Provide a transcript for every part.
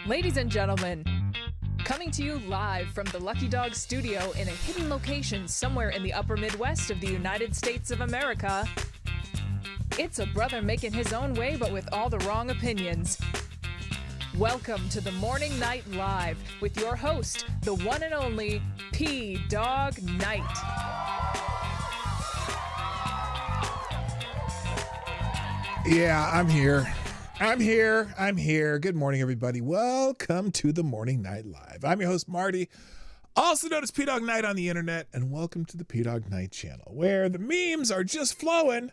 Ladies and gentlemen, coming to you live from the Lucky Dog studio in a hidden location somewhere in the upper Midwest of the United States of America, it's a brother making his own way but with all the wrong opinions. Welcome to the Morning Night Live with your host, the one and only PDawg Knight. Yeah, I'm here. I'm here. Good morning, everybody. Welcome to the Morning Night Live. I'm your host, Marty, also known as Dawg Knight on the internet, and welcome to the Dawg Knight Channel, where the memes are just flowing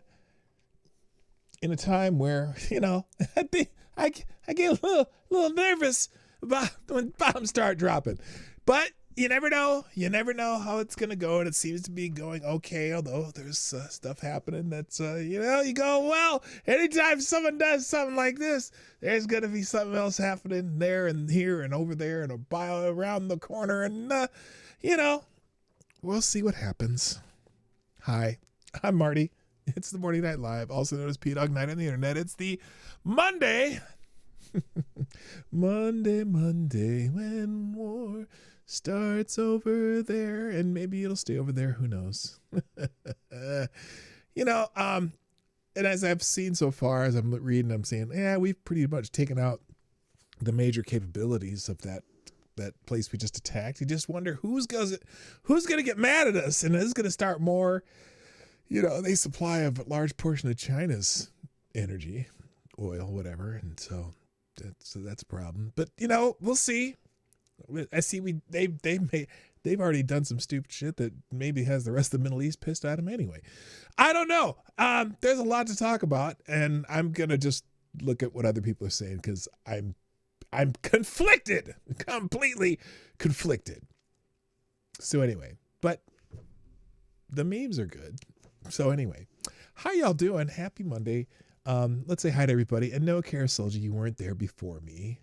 in a time where, you know, I get a little nervous about when bombs start dropping. But you never know. You never know how it's going to go, and it seems to be going okay, although there's stuff happening that's, you go, well, anytime someone does something like this, there's going to be something else happening there and here and over there and around the corner, and, we'll see what happens. Hi, I'm Marty. It's the Morning Night Live, also known as Dawg Knight on the internet. It's the Monday, Monday, when war starts over there, and maybe it'll stay over there. Who knows? And as I've seen so far, as I'm reading, I'm saying, we've pretty much taken out the major capabilities of that place we just attacked. You just wonder who's going to get mad at us, and is going to start more. They supply a large portion of China's energy, oil, whatever, and so that's a problem. But we'll see. I see they've already done some stupid shit that maybe has the rest of the Middle East pissed at them anyway. I don't know. There's a lot to talk about, and I'm gonna just look at what other people are saying because I'm conflicted, completely conflicted. So anyway, but the memes are good. So anyway, how y'all doing? Happy Monday. Let's say hi to everybody. And no, Carousel, you weren't there before me.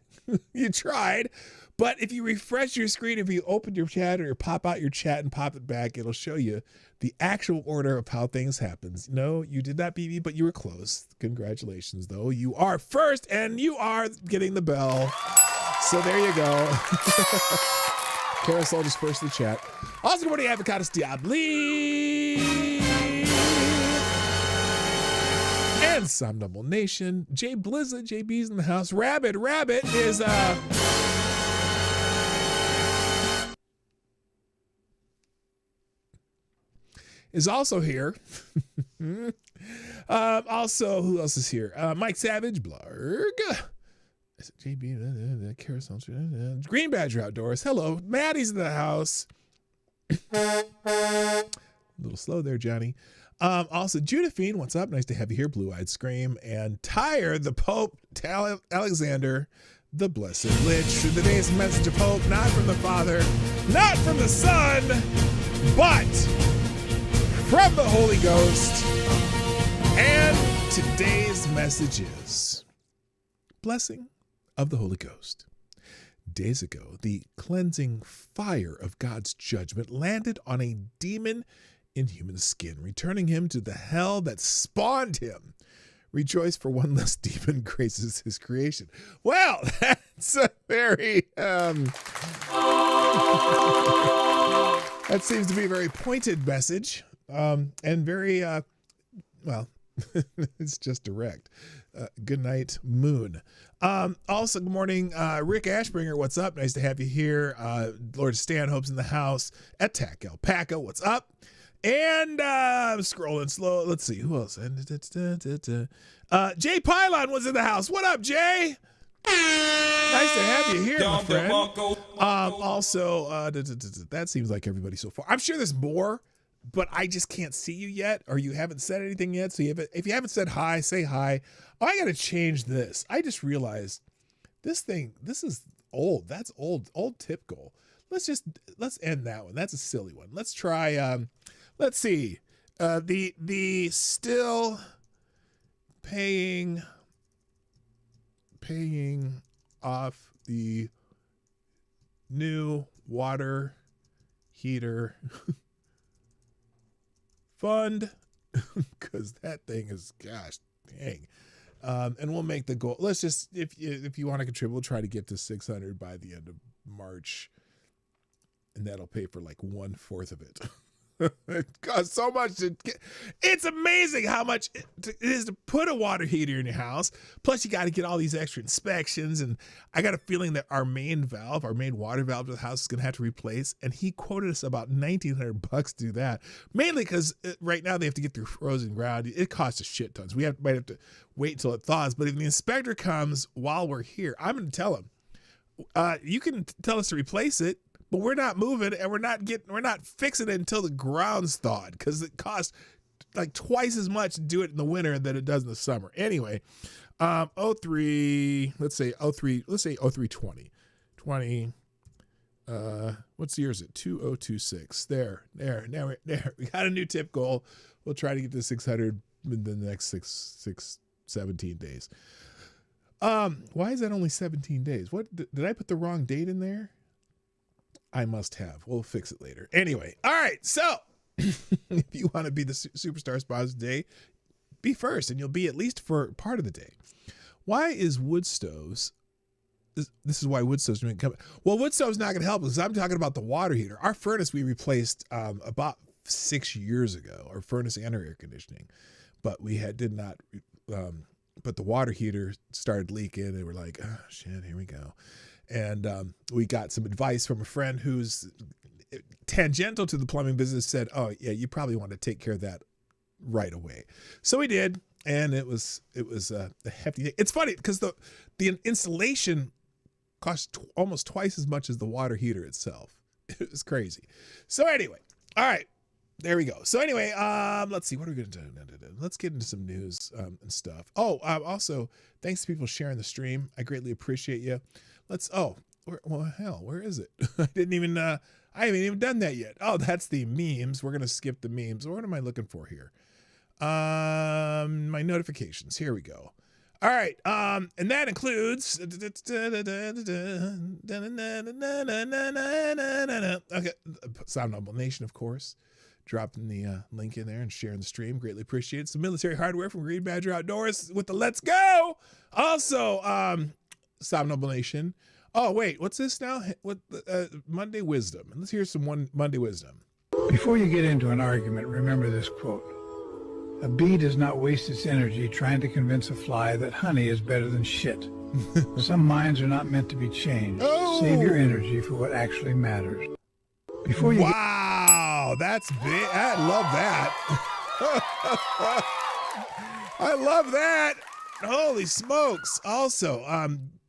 You tried, but if you refresh your screen, if you open your chat or pop out your chat and pop it back, it'll show you the actual order of how things happen. No, you did not beat me, but you were close. Congratulations, though. You are first, and you are getting the bell. So there you go. Carousel just first in the chat. Also, good morning, Avocados Diabli. And Somnambull Nation, Jay Blizzard, JB's in the house. Rabbit is also here. Also, who else is here? Mike Savage, Blarg. Is it JB? Carousel. Green Badger Outdoors. Hello, Maddie's in the house. A little slow there, Johnny. Also, Judithine, what's up? Nice to have you here. Blue-Eyed Scream. And Tyre, the Pope, Alexander, the Blessed Lich. Through the day's message of hope, not from the Father, not from the Son, but from the Holy Ghost. And today's message is blessing of the Holy Ghost. Days ago, the cleansing fire of God's judgment landed on a demon in human skin, returning him to the hell that spawned him. Rejoice, for one less demon graces his creation. Well, that's a very that seems to be a very pointed message, and very it's just direct. Good night, Moon. Also, good morning, Rick Ashbringer. What's up? Nice to have you here. Lord Stanhope's in the house. Attack Alpaca. What's up? And I'm scrolling slow. Let's see who else. Jay Pylon was in the house. What up, Jay? Nice to have you here, my friend. Also, that seems like everybody so far. I'm sure there's more, but I just can't see you yet, or you haven't said anything yet. So if you haven't said hi, say hi. Oh, I got to change this. I just realized this is old. That's old tip goal. Let's end that one. That's a silly one. Let's try, let's see. The still paying off the new water heater fund, because that thing is, gosh dang, And we'll make the goal. Let's just, if you want to contribute, we'll try to get to 600 by the end of March. And that'll pay for like 1/4 of it. It costs so much to get. It's amazing how much it is to put a water heater in your house. Plus, you got to get all these extra inspections. And I got a feeling that our main water valve to the house is going to have to replace. And he quoted us about $1,900 to do that. Mainly because right now they have to get through frozen ground. It costs a shit tons. We might have to wait until it thaws. But if the inspector comes while we're here, I'm going to tell him, you can tell us to replace it. But we're not moving, and we're not fixing it until the ground's thawed, because it costs like twice as much to do it in the winter than it does in the summer. Anyway, 03, let's say 0320. 20, what's the year is it? 2026. There. We got a new tip goal. We'll try to get to 600 in the next 17 days. Why is that only 17 days? What did I put the wrong date in there? I must have. We'll fix it later. Anyway, all right. So if you want to be the superstar sponsor today, be first, and you'll be at least for part of the day. Why is wood stoves? This is why wood stoves didn't come. Well, wood stoves not going to help us. I'm talking about the water heater. Our furnace we replaced about 6 years ago. Our furnace and our air conditioning, but we did not. But the water heater started leaking, and we're like, oh shit, here we go. And we got some advice from a friend who's tangential to the plumbing business, said, oh yeah, you probably want to take care of that right away. So we did. And it was a hefty thing. It's funny because the installation cost almost twice as much as the water heater itself. It was crazy. So anyway, all right, there we go. So anyway, let's see, what are we going to do? Let's get into some news and stuff. Oh, also, thanks to people sharing the stream. I greatly appreciate you. Where is it? I haven't even done that yet. Oh, that's the memes. We're going to skip the memes. What am I looking for here? My notifications. Here we go. All right. And that includes, okay, Sound Noble Nation, of course, dropping the link in there and sharing the stream. Greatly appreciate it. Some military hardware from Green Badger Outdoors with the Let's Go. Also, Sound Noble Nation. Oh, wait, what's this now? What Monday Wisdom. Let's hear some Monday Wisdom. Before you get into an argument, remember this quote. A bee does not waste its energy trying to convince a fly that honey is better than shit. Some minds are not meant to be changed. Oh. Save your energy for what actually matters. Wow, that's big. I love that. I love that. Holy smokes. Also,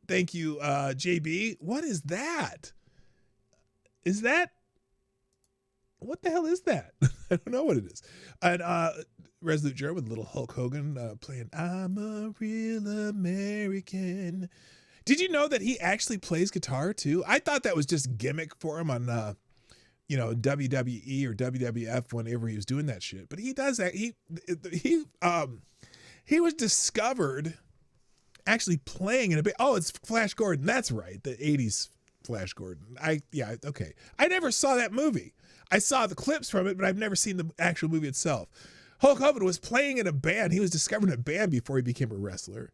thank you, JB. What is that? What the hell is that? I don't know what it is. And Resolute German with little Hulk Hogan playing I'm a Real American. Did you know that he actually plays guitar too? I thought that was just gimmick for him on WWE or WWF whenever he was doing that shit. But he does that. He was discovered actually playing in a bit. Oh, it's Flash Gordon. That's right. The 80s Flash Gordon. Okay. I never saw that movie. I saw the clips from it, but I've never seen the actual movie itself. Hulk Hogan was playing in a band. He was discovered in a band before he became a wrestler.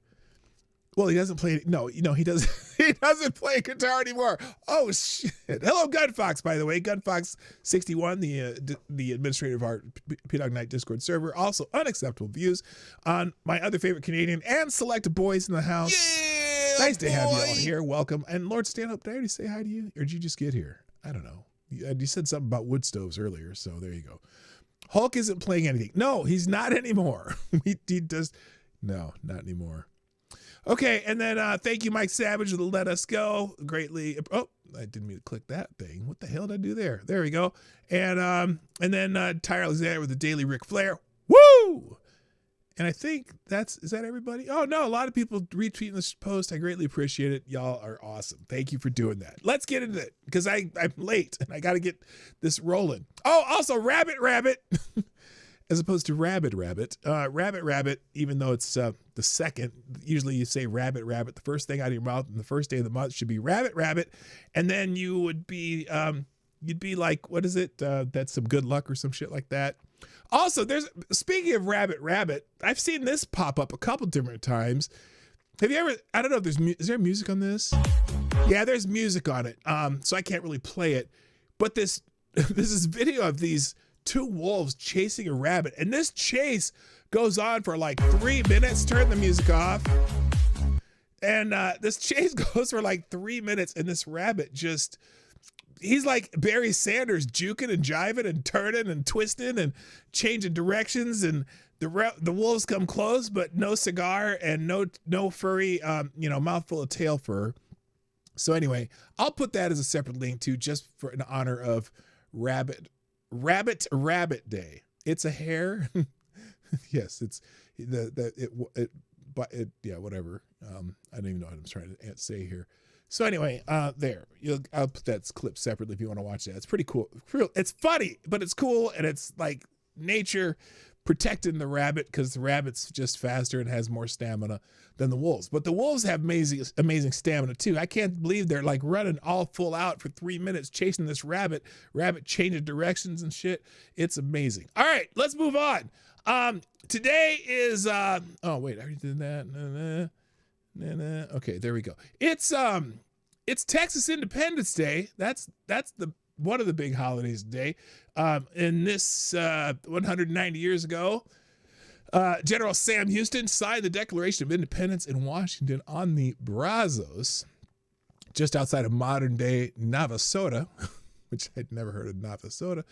Well, he doesn't play. No, he doesn't. He doesn't play guitar anymore. Oh shit! Hello, Gunfox. By the way, Gunfox61, the administrator of our PDawgKnight Discord server. Also, unacceptable views on my other favorite Canadian and select boys in the house. Yeah, nice to have you all here. Welcome. And Lord Stanhope, did I already say hi to you, or did you just get here? I don't know. You said something about wood stoves earlier, so there you go. Hulk isn't playing anything. No, he's not anymore. He does. No, not anymore. Okay, and then thank you, Mike Savage, to let us go. Greatly. Oh, I didn't mean to click that thing. What the hell did I do there? There we go. And then Ty Alexander with the Daily Ric Flair. Woo! And I think is that everybody? Oh, no, a lot of people retweeting this post. I greatly appreciate it. Y'all are awesome. Thank you for doing that. Let's get into it because I'm late and I got to get this rolling. Oh, also Rabbit as opposed to Rabbit. Rabbit, even though it's the second, usually you say Rabbit. The first thing out of your mouth and the first day of the month should be Rabbit. And then you would be, you'd be like, what is it? That's some good luck or some shit like that. Also, speaking of Rabbit, I've seen this pop up a couple different times. Have you ever, I don't know if is there music on this? Yeah, there's music on it. So I can't really play it. But this is video of these two wolves chasing a rabbit. And this chase goes on for like 3 minutes. Turn the music off. And this chase goes for like 3 minutes. And this rabbit he's like Barry Sanders, juking and jiving and turning and twisting and changing directions. And the wolves come close, but no cigar and no furry, mouthful of tail fur. So anyway, I'll put that as a separate link too, just for in honor of Rabbit Day. It's a hare. Yes, it's whatever. I don't even know what I'm trying to say here. So anyway, I'll put that clip separately if you want to watch that. It's pretty cool. It's funny, but it's cool, and it's like nature protecting the rabbit because the rabbit's just faster and has more stamina than the wolves. But the wolves have amazing stamina too. I can't believe they're like running all full out for 3 minutes chasing this rabbit changing directions and shit. It's amazing. All right, let's move on. Today is oh wait, I already did that. Okay, there we go. It's Texas Independence Day. That's the one of the big holidays today. In this 190 years ago, General Sam Houston signed the Declaration of Independence in Washington on the Brazos, just outside of modern-day Navasota, which I'd never heard of Navasota.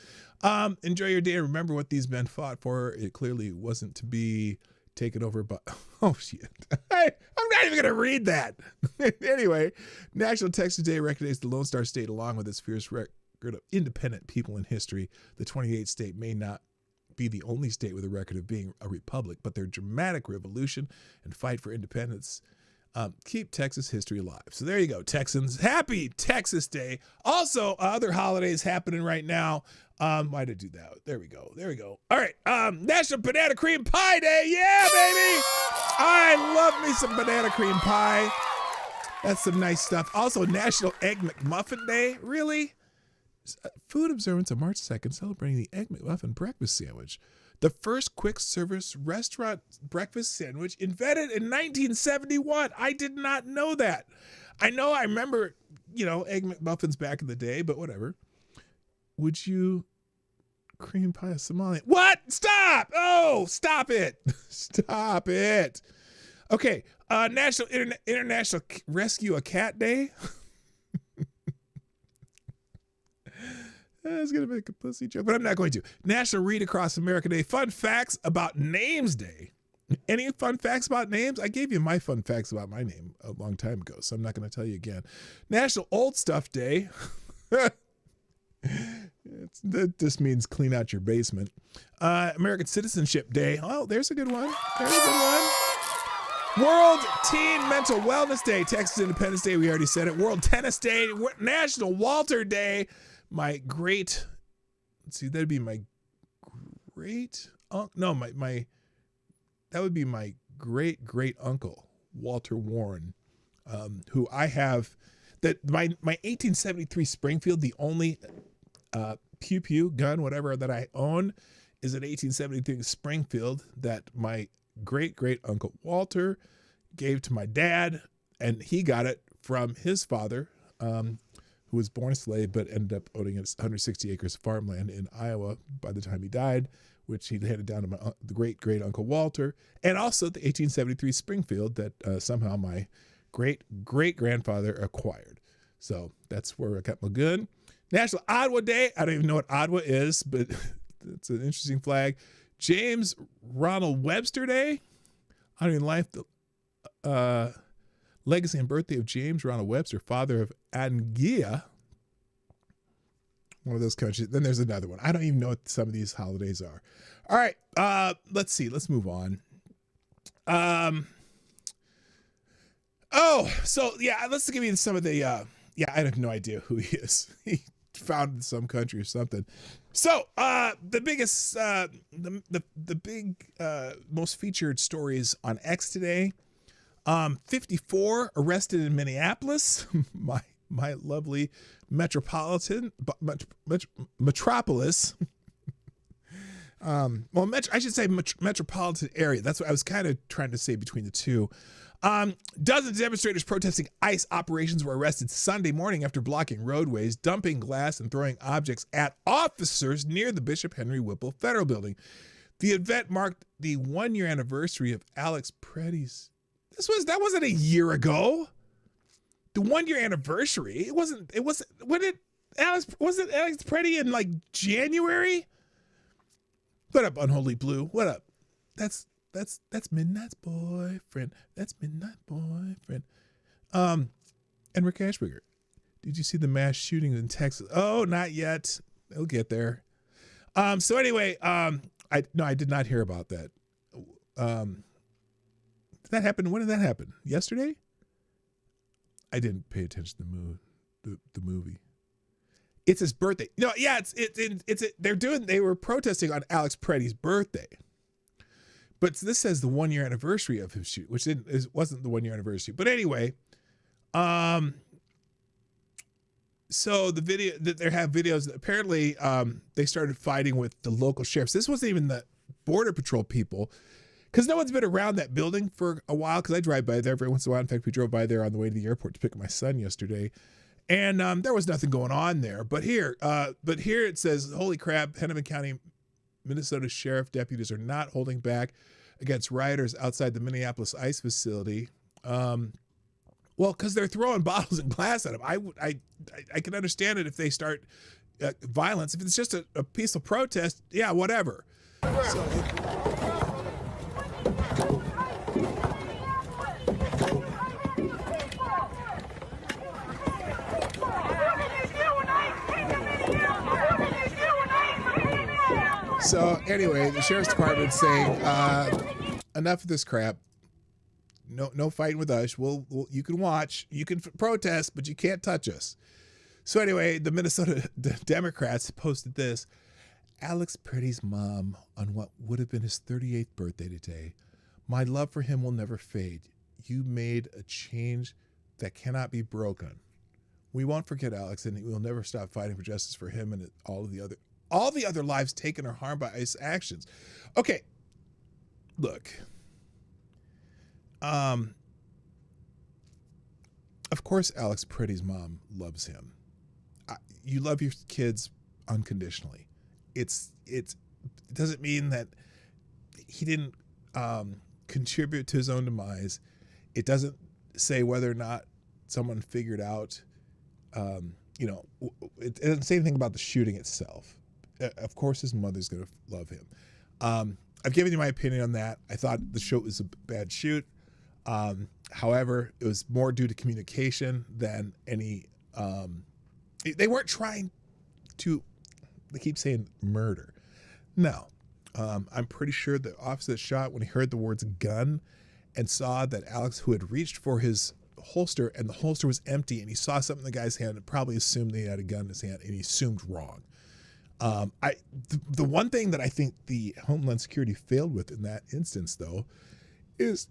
Enjoy your day and remember what these men fought for. It clearly wasn't to be taken over by... Oh, shit. I'm not even going to read that. Anyway, National Texas Day recognizes the Lone Star State along with its fierce record of independent people in history. The 28th state may not be the only state with a record of being a republic, but their dramatic revolution and fight for independence keep Texas history alive. So there you go, Texans. Happy Texas Day. Also, other holidays happening right now. Why did I do that? There we go. All right. National Banana Cream Pie Day. Yeah, baby. I love me some banana cream pie. That's some nice stuff. Also, National Egg McMuffin Day. Really? Food observance on March 2nd celebrating the Egg McMuffin breakfast sandwich. The first quick service restaurant breakfast sandwich invented in 1971. I did not know that. I remember, Egg McMuffins back in the day, but whatever. Would you cream pie a Somali? What? Stop! Oh, stop it. Stop it. Okay. National International Rescue a Cat Day. I was going to make a pussy joke, but I'm not going to. National Read Across America Day. Fun facts about names day. Any fun facts about names? I gave you my fun facts about my name a long time ago, so I'm not going to tell you again. National Old Stuff Day. That just means clean out your basement. American Citizenship Day. Oh, there's a good one. World Teen Mental Wellness Day. Texas Independence Day. We already said it. World Tennis Day. National Walter Day. That'd be my great that would be my great uncle, Walter Warren, who I have my 1873 Springfield, the only pew pew gun, whatever that I own is an 1873 Springfield that my great uncle Walter gave to my dad, and he got it from his father, who was born a slave but ended up owning 160 acres of farmland in Iowa by the time he died, which he handed down to the great uncle Walter, and also the 1873 Springfield that somehow my great grandfather acquired. So that's where I got my gun. National Ottawa Day. I don't even know what Ottawa is, but it's an interesting flag. James Ronald Webster Day. I don't even like the legacy and birthday of James Ronald Webster, father of Anguilla, one of those countries. Then there's another one. I don't even know what some of these holidays are. All right, let's see. Let's move on. Let's give you some of the. I have no idea who he is. He founded some country or something. So the biggest, the big, most featured stories on X today. 54 arrested in Minneapolis, my lovely metropolis. I should say metropolitan area. That's what I was kind of trying to say between the two. Dozens of demonstrators protesting ICE operations were arrested Sunday morning after blocking roadways, dumping glass, and throwing objects at officers near the Bishop Henry Whipple Federal Building. The event marked the 1-year anniversary of Alex Preddy's. That wasn't a year ago. The 1-year anniversary. It wasn't. When did Alex Preddy in like January? What up, Unholy Blue? What up? That's Midnight's boyfriend. That's Midnight boyfriend. And Rick Ashberger. Did you see the mass shootings in Texas? Oh, not yet. They'll get there. So anyway, I did not hear about that. Did that happen? When did that happen? Yesterday? I didn't pay attention to the movie. It's his birthday. No, yeah, they were protesting on Alex Preddy's birthday. But this says the 1-year anniversary of his shoot, which wasn't the 1-year anniversary. But anyway, so the video that they have videos, apparently they started fighting with the local sheriffs. This wasn't even the Border Patrol people, because no one's been around that building for a while, because I drive by there every once in a while. In fact, we drove by there on the way to the airport to pick up my son yesterday. And there was nothing going on there. But here it says, holy crap, Hennepin County, Minnesota sheriff deputies are not holding back against rioters outside the Minneapolis ICE facility. Well, because they're throwing bottles and glass at them. I can understand it if they start violence. If it's just a peaceful protest, yeah, whatever. So anyway, the sheriff's department's saying, enough of this crap. No fighting with us. You can watch, you can protest, but you can't touch us. So anyway, the Minnesota Democrats posted this. Alex Preddy's mom on what would have been his 38th birthday today. My love for him will never fade. You made a change that cannot be broken. We won't forget Alex, and we'll never stop fighting for justice for him and all the other lives taken or harmed by ICE actions. Okay, look. Of course, Alex Preddy's mom loves him. You love your kids unconditionally. It doesn't mean that he didn't contribute to his own demise. It doesn't say whether or not someone figured out. It doesn't say anything about the shooting itself. Of course, his mother's going to love him. I've given you my opinion on that. I thought the show was a bad shoot. However, it was more due to communication than any. They weren't trying to. They keep saying murder. No, I'm pretty sure the officer that shot, when he heard the words gun and saw that Alex, who had reached for his holster and the holster was empty, and he saw something in the guy's hand, and probably assumed that he had a gun in his hand, and he assumed wrong. The one thing that I think the Homeland Security failed with in that instance, though, is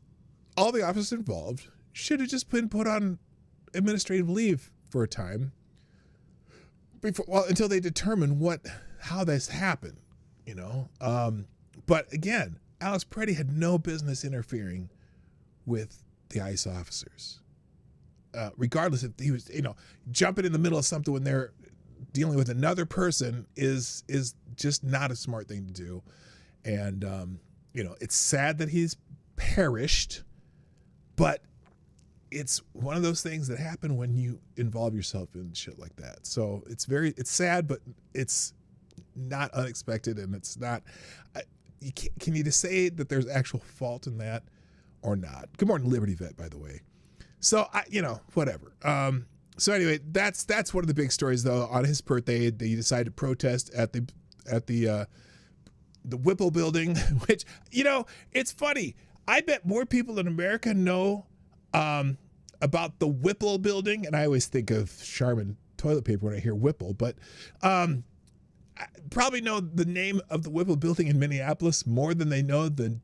all the officers involved should have just been put on administrative leave for a time until they determine how this happened, But again, Alex Preddy had no business interfering with the ICE officers, regardless if he was, jumping in the middle of something when they're dealing with another person is just not a smart thing to do. And, it's sad that he's perished, but it's one of those things that happen when you involve yourself in shit like that. So it's sad, but it's not unexpected, and it's not, can you just say that there's actual fault in that or not? Good morning, Liberty Vet, by the way. So whatever. So anyway, that's one of the big stories, though. On his birthday, they decided to protest at the Whipple building, which, it's funny. I bet more people in America know about the Whipple building, and I always think of Charmin toilet paper when I hear Whipple, but I probably know the name of the Whipple building in Minneapolis more than they know the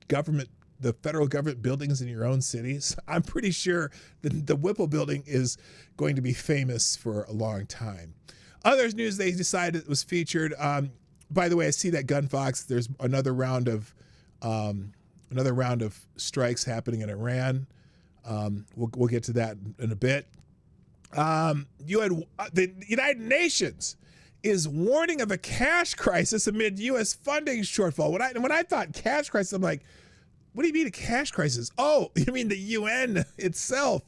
federal government buildings in your own cities. I'm pretty sure the Whipple building is going to be famous for a long time. Other news they decided was featured, by the way, I see that Gunfox. There's another round of strikes happening in Iran. We'll get to that in a bit. The United Nations is warning of a cash crisis amid U.S. funding shortfall. When I thought cash crisis, I'm like, what do you mean a cash crisis? Oh, you mean the UN itself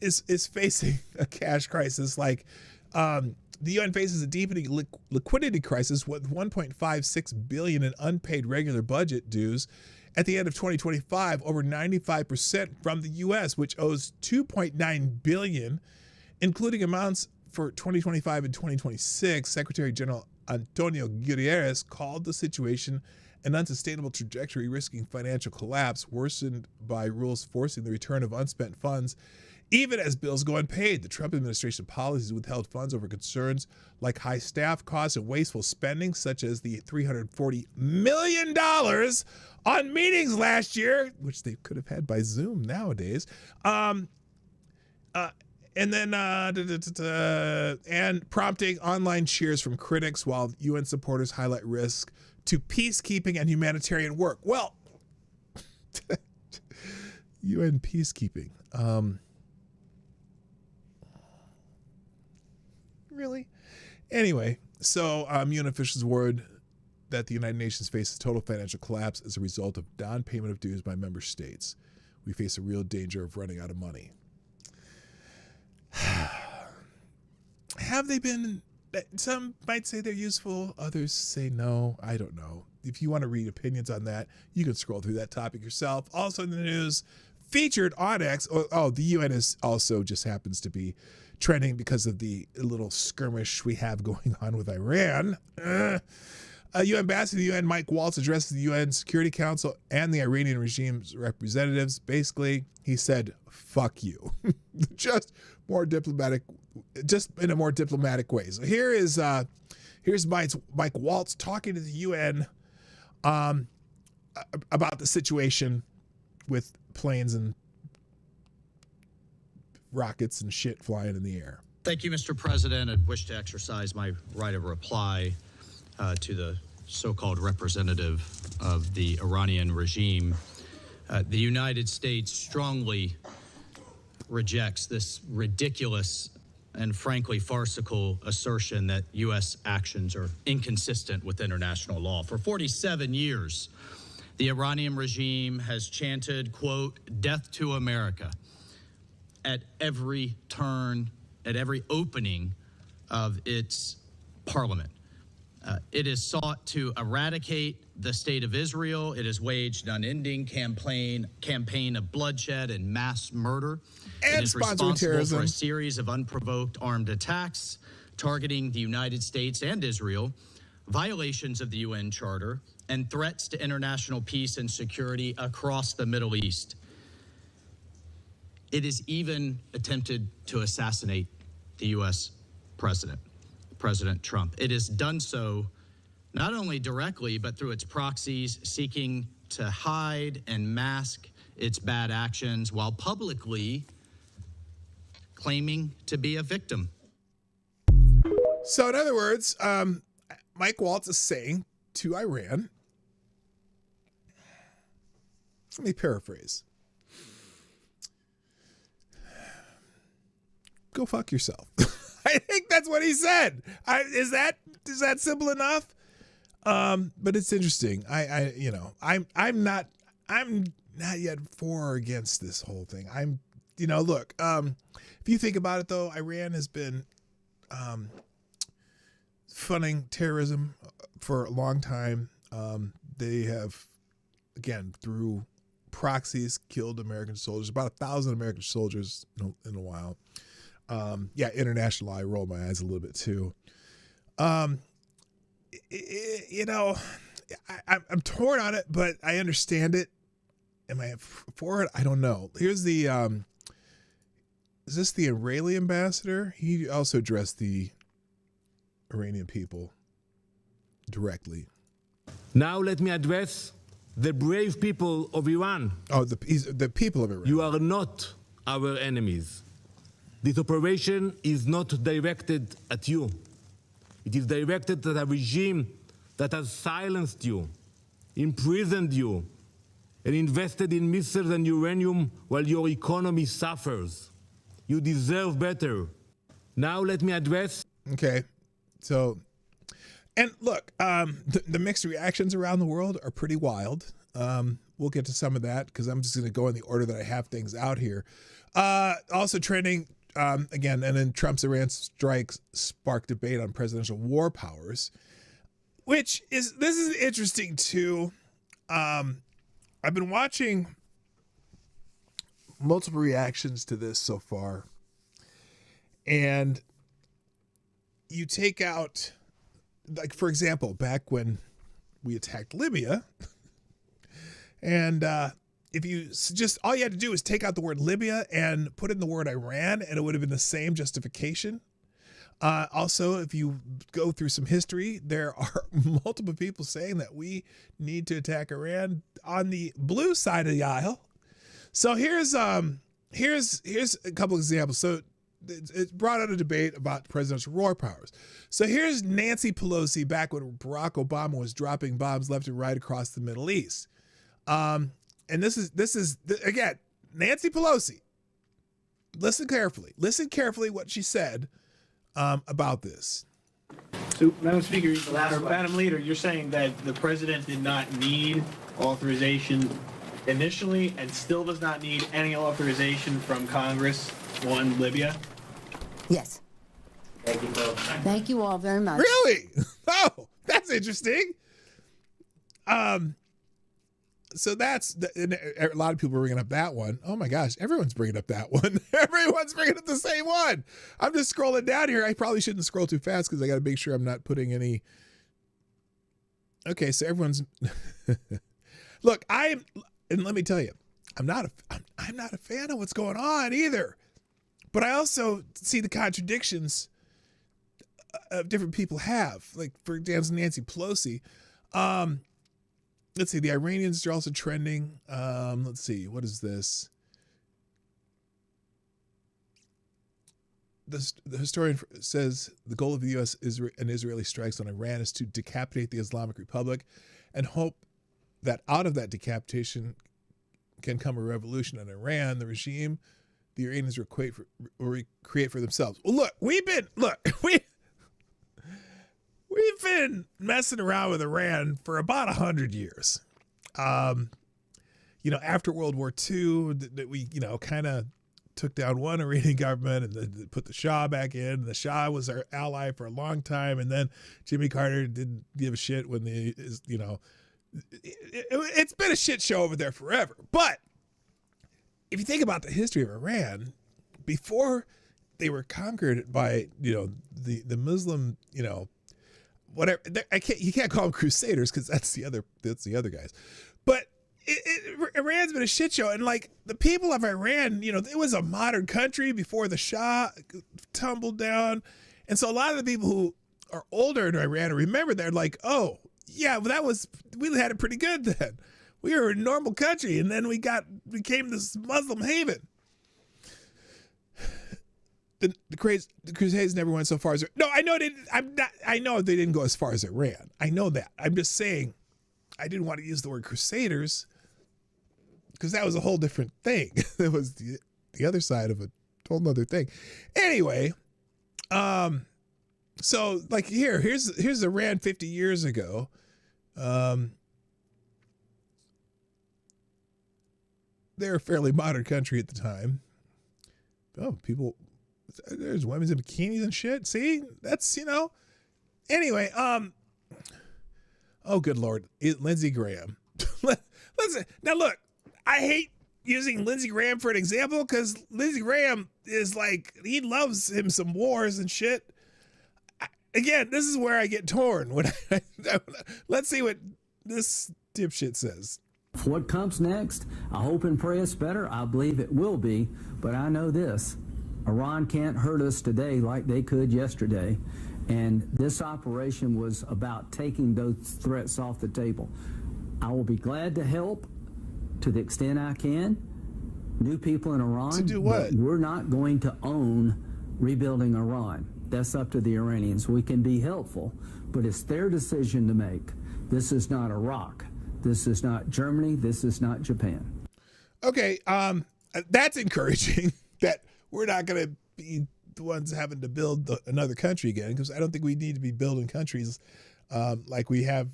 is facing a cash crisis? Like, the UN faces a deepening liquidity crisis with $1.56 billion in unpaid regular budget dues at the end of 2025, over 95% from the U.S., which owes $2.9 billion, including amounts for 2025 and 2026. Secretary General Antonio Guterres called the situation an unsustainable trajectory, risking financial collapse, worsened by rules forcing the return of unspent funds, even as bills go unpaid. The Trump administration policies withheld funds over concerns like high staff costs and wasteful spending, such as the $340 million on meetings last year, which they could have had by Zoom nowadays. And prompting online cheers from critics while UN supporters highlight risk to peacekeeping and humanitarian work. Well, UN peacekeeping. Really? Anyway, so UN officials worried that the United Nations faces total financial collapse as a result of non-payment of dues by member states. We face a real danger of running out of money. Have they been? Some might say they're useful, others say no. I don't know. If you want to read opinions on that, you can scroll through that topic yourself. Also in the news, featured on X. Oh, the UN is also just happens to be trending because of the little skirmish we have going on with Iran. UN ambassador to the UN, Mike Waltz, addresses the UN Security Council and the Iranian regime's representatives. Basically, he said, fuck you. just in a more diplomatic way. So here's Mike Waltz talking to the UN about the situation with planes and rockets and shit flying in the air. Thank you, Mr. President. I'd wish to exercise my right of reply to the so-called representative of the Iranian regime. The United States strongly rejects this ridiculous and frankly farcical assertion that U.S. actions are inconsistent with international law. For 47 years, the Iranian regime has chanted, quote, "Death to America," at every turn, at every opening of its parliament. It has sought to eradicate the state of Israel. It has waged an unending campaign of bloodshed and mass murder. And it is sponsoring responsible terrorism for a series of unprovoked armed attacks targeting the United States and Israel, violations of the UN Charter, and threats to international peace and security across the Middle East. It has even attempted to assassinate the U.S. president, President Trump. It has done so not only directly, but through its proxies, seeking to hide and mask its bad actions while publicly claiming to be a victim. So in other words, Mike Waltz is saying to Iran, let me paraphrase, go fuck yourself. I think that's what he said. Is that simple enough? But it's interesting. I'm not yet for or against this whole thing. Look, if you think about it though, Iran has been funding terrorism for a long time. They have, again, through proxies, killed American soldiers, about 1,000 American soldiers in a while. International law, I roll my eyes a little bit too. I'm torn on it, but I understand it. Am I for it? I don't know. Here's the, is this the Israeli ambassador? He also addressed the Iranian people directly. Now let me address the brave people of Iran. Oh, the people of Iran. You are not our enemies. This operation is not directed at you. It is directed at a regime that has silenced you, imprisoned you, and invested in missiles and uranium while your economy suffers. You deserve better. Now let me address... Okay, so, and look, the mixed reactions around the world are pretty wild. We'll get to some of that because I'm just going to go in the order that I have things out here. Also trending, again, and then Trump's Iran strikes sparked debate on presidential war powers, this is interesting too. I've been watching multiple reactions to this so far, and you take out, like, for example, back when we attacked Libya, and if you just, all you had to do was take out the word Libya and put in the word Iran, and it would have been the same justification. Also, if you go through some history, there are multiple people saying that we need to attack Iran on the blue side of the aisle. So here's a couple examples. So it brought out a debate about presidential war powers. So here's Nancy Pelosi back when Barack Obama was dropping bombs left and right across the Middle East. And this is again, Nancy Pelosi. Listen carefully what she said about this. So, Madam Speaker, or Madam Leader, you're saying that the president did not need authorization initially and still does not need any authorization from Congress on Libya? Yes. Thank you, folks. Thank you all very much. Really? Oh, that's interesting. So that's and a lot of people are bringing up that one. Oh my gosh, everyone's bringing up that one. Everyone's bringing up the same one. I'm just scrolling down here. I probably shouldn't scroll too fast because I got to make sure I'm not putting any. Okay, so everyone's. Look, and let me tell you, I'm not a fan of what's going on either. But I also see the contradictions different people have. Like, for example, Nancy Pelosi. Let's see, the Iranians are also trending. Let's see, what is this? The historian says the goal of the U.S. and Israeli strikes on Iran is to decapitate the Islamic Republic and hope that out of that decapitation can come a revolution in Iran. The regime the Iranians recreate for themselves. Well, look, we've been messing around with Iran for about 100 years. After World War II, that we, kind of took down one Iranian government and then put the Shah back in. The Shah was our ally for a long time. And then Jimmy Carter didn't give a shit when it's been a shit show over there forever. But if you think about the history of Iran, before they were conquered by, the Muslim, whatever, you can't call them crusaders because that's the other guys. But Iran's been a shit show, and like the people of Iran, it was a modern country before the Shah tumbled down, and so a lot of the people who are older in Iran remember they're like, oh yeah, well, we had it pretty good then. We were a normal country, and then we became this Muslim haven. The Crusades never went so far as. No, I know they didn't. I know they didn't go as far as Iran. I know that. I'm just saying, I didn't want to use the word Crusaders because that was a whole different thing. It was the other side of a whole other thing. Anyway, so like here's Iran 50 years ago. They're a fairly modern country at the time. Oh, there's women in bikinis and shit. See, that's, anyway, oh, good Lord. Lindsey Graham. Listen, now look, I hate using Lindsey Graham for an example because Lindsey Graham is like, he loves him some wars and shit. Again, this is where I get torn. Let's see what this dipshit says. What comes next, I hope and pray it's better. I believe it will be, but I know this. Iran can't hurt us today like they could yesterday, and this operation was about taking those threats off the table. I will be glad to help to the extent I can. New people in Iran, to do what? But we're not going to own rebuilding Iran. That's up to the Iranians. We can be helpful, but it's their decision to make. This is not Iraq. This is not Germany. This is not Japan. Okay, that's encouraging that we're not going to be the ones having to build another country again, because I don't think we need to be building countries like we have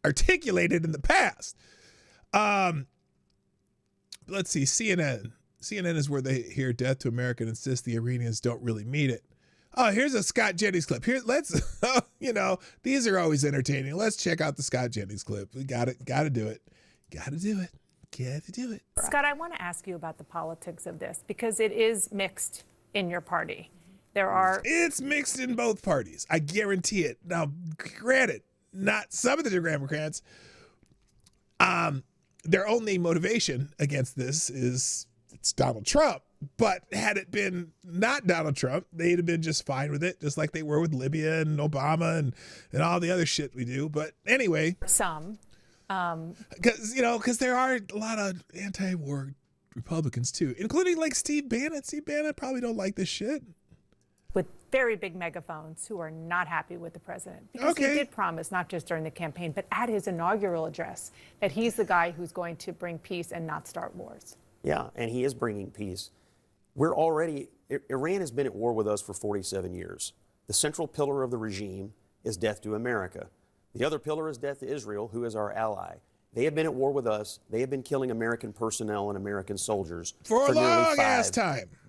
articulated in the past. Let's see, CNN is where they hear death to America and insist the Iranians don't really mean it. Oh, here's a Scott Jennings clip. Here, let's, these are always entertaining. Let's check out the Scott Jennings clip. We got to do it. Got to do it. Scott, I want to ask you about the politics of this, because it is mixed in your party. It's mixed in both parties. I guarantee it. Now, granted, not some of the Democrats, their only motivation against this is it's Donald Trump. But had it been not Donald Trump, they'd have been just fine with it, just like they were with Libya and Obama and all the other shit we do. But anyway. Some. Because there are a lot of anti-war Republicans too, including like Steve Bannon. Steve Bannon probably don't like this shit. With very big megaphones who are not happy with the president. Because he did promise, not just during the campaign, but at his inaugural address, that he's the guy who's going to bring peace and not start wars. Yeah, and he is bringing peace. Iran has been at war with us for 47 years. The central pillar of the regime is death to America. The other pillar is death to Israel, who is our ally. They have been at war with us. They have been killing American personnel and American soldiers for nearly 5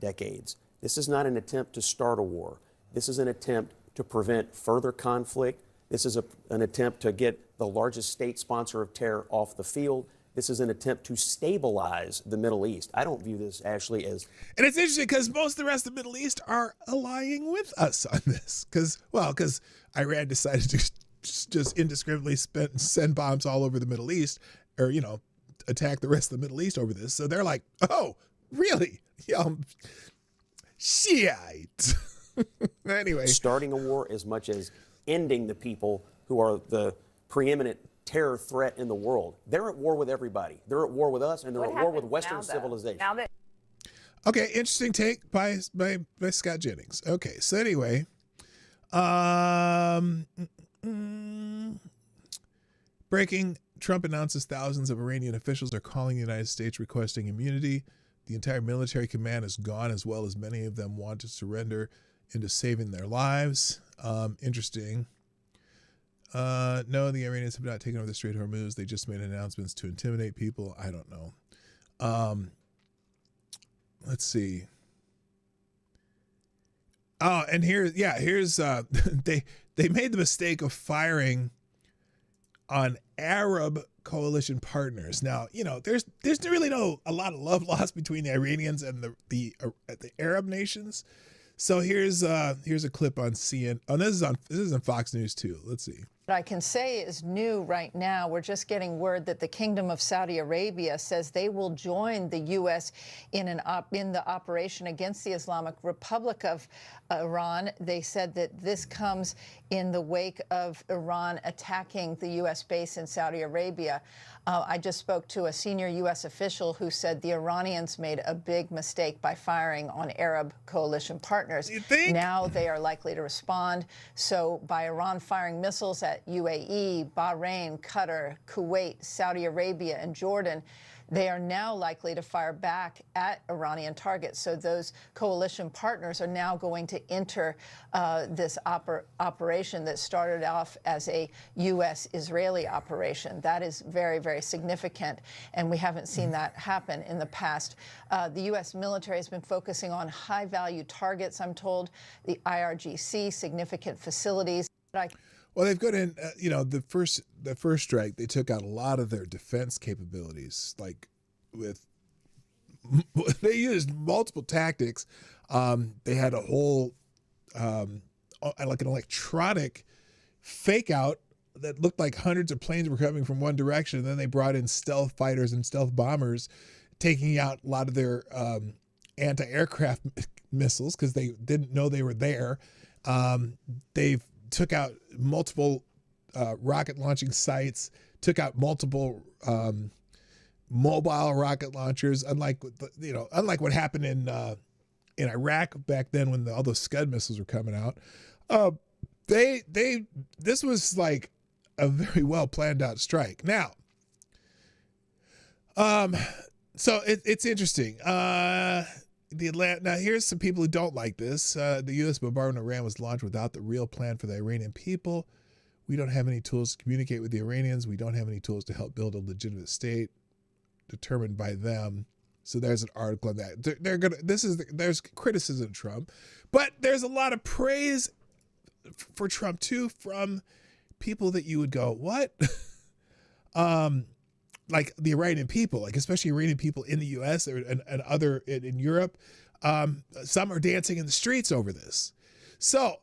decades. This is not an attempt to start a war. This is an attempt to prevent further conflict. This is an attempt to get the largest state sponsor of terror off the field. This is an attempt to stabilize the Middle East. I don't view this, Ashley, as... And it's interesting because most of the rest of the Middle East are allying with us on this. Because Iran decided to just indiscriminately send bombs all over the Middle East, or, attack the rest of the Middle East over this. So they're like, oh, really? Shit. Anyway. Starting a war as much as ending the people who are the preeminent terror threat in the world. They're at war with everybody. They're at war with us, and they're at war with Western civilization. Okay, interesting take by Scott Jennings. Okay, so anyway, breaking: Trump announces thousands of Iranian officials are calling the United States requesting immunity. The entire military command is gone, as well as many of them want to surrender into saving their lives. Interesting. No, the Iranians have not taken over the Strait of Hormuz. They just made announcements to intimidate people. I don't know. Let's see. Oh, and here's they made the mistake of firing on Arab coalition partners. Now, there's really a lot of love lost between the Iranians and the Arab nations. So here's a clip on CNN. Oh, this is on Fox News too. Let's see. What I can say is new right now. We're just getting word that the Kingdom of Saudi Arabia says they will join the U.S. in the operation against the Islamic Republic of Iran. They said that this comes in the wake of Iran attacking the U.S. base in Saudi Arabia. I just spoke to a senior U.S. official who said the Iranians made a big mistake by firing on Arab coalition partners. You think? Now they are likely to respond. So by Iran firing missiles at UAE, Bahrain, Qatar, Kuwait, Saudi Arabia, and Jordan, they are now likely to fire back at Iranian targets. So those coalition partners are now going to enter this operation that started off as a U.S.-Israeli operation. That is very, very significant, and we haven't seen that happen in the past. The U.S. military has been focusing on high-value targets, I'm told, the IRGC, significant facilities. Well, they've got in, the first strike, they took out a lot of their defense capabilities. They used multiple tactics. They had a whole, like an electronic fake out that looked like hundreds of planes were coming from one direction. And then they brought in stealth fighters and stealth bombers, taking out a lot of their anti-aircraft missiles because they didn't know they were there. They've took out multiple rocket launching sites, took out multiple mobile rocket launchers, unlike what happened in in Iraq back then when all those Scud missiles were coming out. This was like a very well planned out strike. Now, so it's interesting. Now here's some people who don't like this. The U.S. bombardment of Iran was launched without the real plan for the Iranian people. We don't have any tools to communicate with the Iranians. We don't have any tools to help build a legitimate state determined by them. So there's an article on that. There's criticism of Trump, but there's a lot of praise for Trump too from people that you would go, what? Like the Iranian people, like especially Iranian people in the U.S. and other in Europe. Some are dancing in the streets over this. So,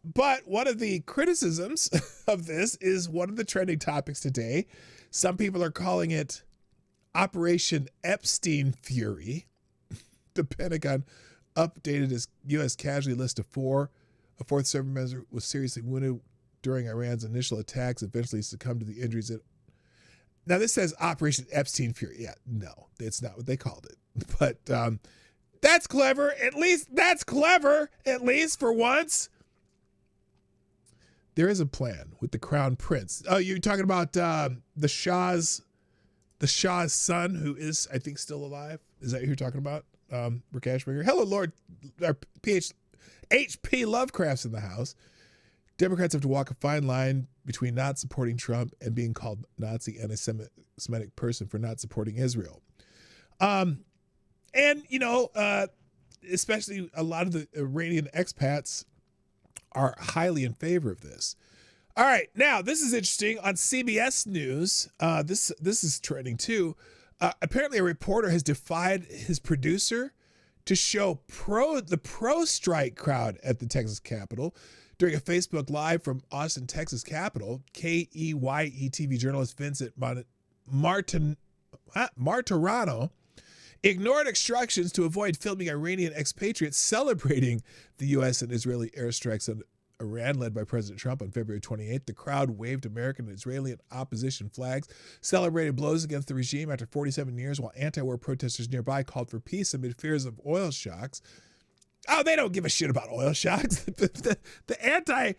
but one of the criticisms of this is one of the trending topics today. Some people are calling it Operation Epstein Fury. The Pentagon updated its U.S. casualty list to 4. A fourth service member was seriously wounded during Iran's initial attacks, eventually succumbed to the injuries. Now, this says Operation Epstein Fury. Yeah, no, it's not what they called it. But that's clever. At least that's clever, at least for once. There is a plan with the Crown Prince. Oh, you're talking about the Shah's son, who is, I think, still alive. Is that who you're talking about? Rakesh Bringer. Hello, Lord. Our H.P. Lovecraft's in the house. Democrats have to walk a fine line between not supporting Trump and being called Nazi anti-Semitic person for not supporting Israel. And, you know, especially a lot of the Iranian expats are highly in favor of this. All right, now this is interesting. On CBS News, this is trending too. Apparently a reporter has defied his producer to show the pro-strike crowd at the Texas Capitol. During a Facebook Live from Austin, Texas Capitol, KEYE TV journalist Vincent Martirano ignored instructions to avoid filming Iranian expatriates celebrating the U.S. and Israeli airstrikes on Iran led by President Trump on February 28th. The crowd waved American and Israeli and opposition flags, celebrated blows against the regime after 47 years, while anti-war protesters nearby called for peace amid fears of oil shocks. Oh, they don't give a shit about oil shocks. The anti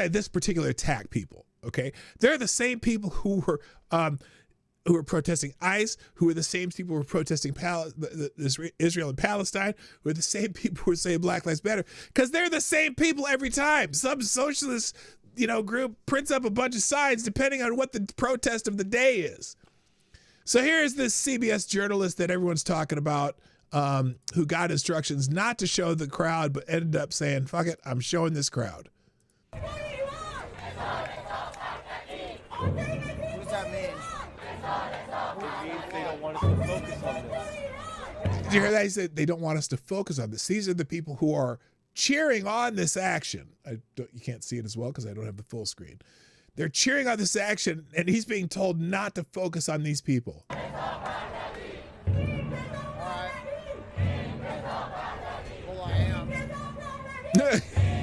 this particular attack people, okay? They're the same people who were protesting ICE, who are the same people who were protesting Israel and Palestine, who are the same people who are saying Black Lives Matter, because they're the same people every time. Some socialist group prints up a bunch of signs depending on what the protest of the day is. So here's this CBS journalist that everyone's talking about, who got instructions not to show the crowd, but ended up saying, fuck it, I'm showing this crowd. What does that mean? It means they don't want us to focus on this. Did you hear that? He said they don't want us to focus on this. These are the people who are cheering on this action. You can't see it as well because I don't have the full screen. They're cheering on this action, and he's being told not to focus on these people. Well, I am.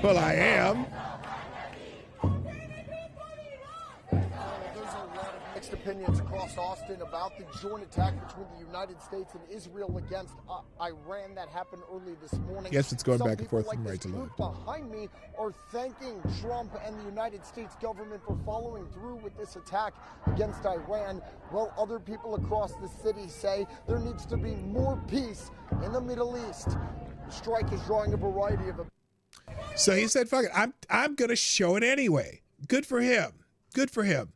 Well, I am. There's a lot of mixed opinions across Austin about the joint attack between the United States and Israel against Iran that happened early this morning. Yes, it's going Some back and forth like from right to group left. behind me are thanking Trump and the United States government for following through with this attack against Iran, while other people across the city say there needs to be more peace in the Middle East. The strike is drawing a variety of. So he said, fuck it, I'm going to show it anyway. Good for him. Good for him.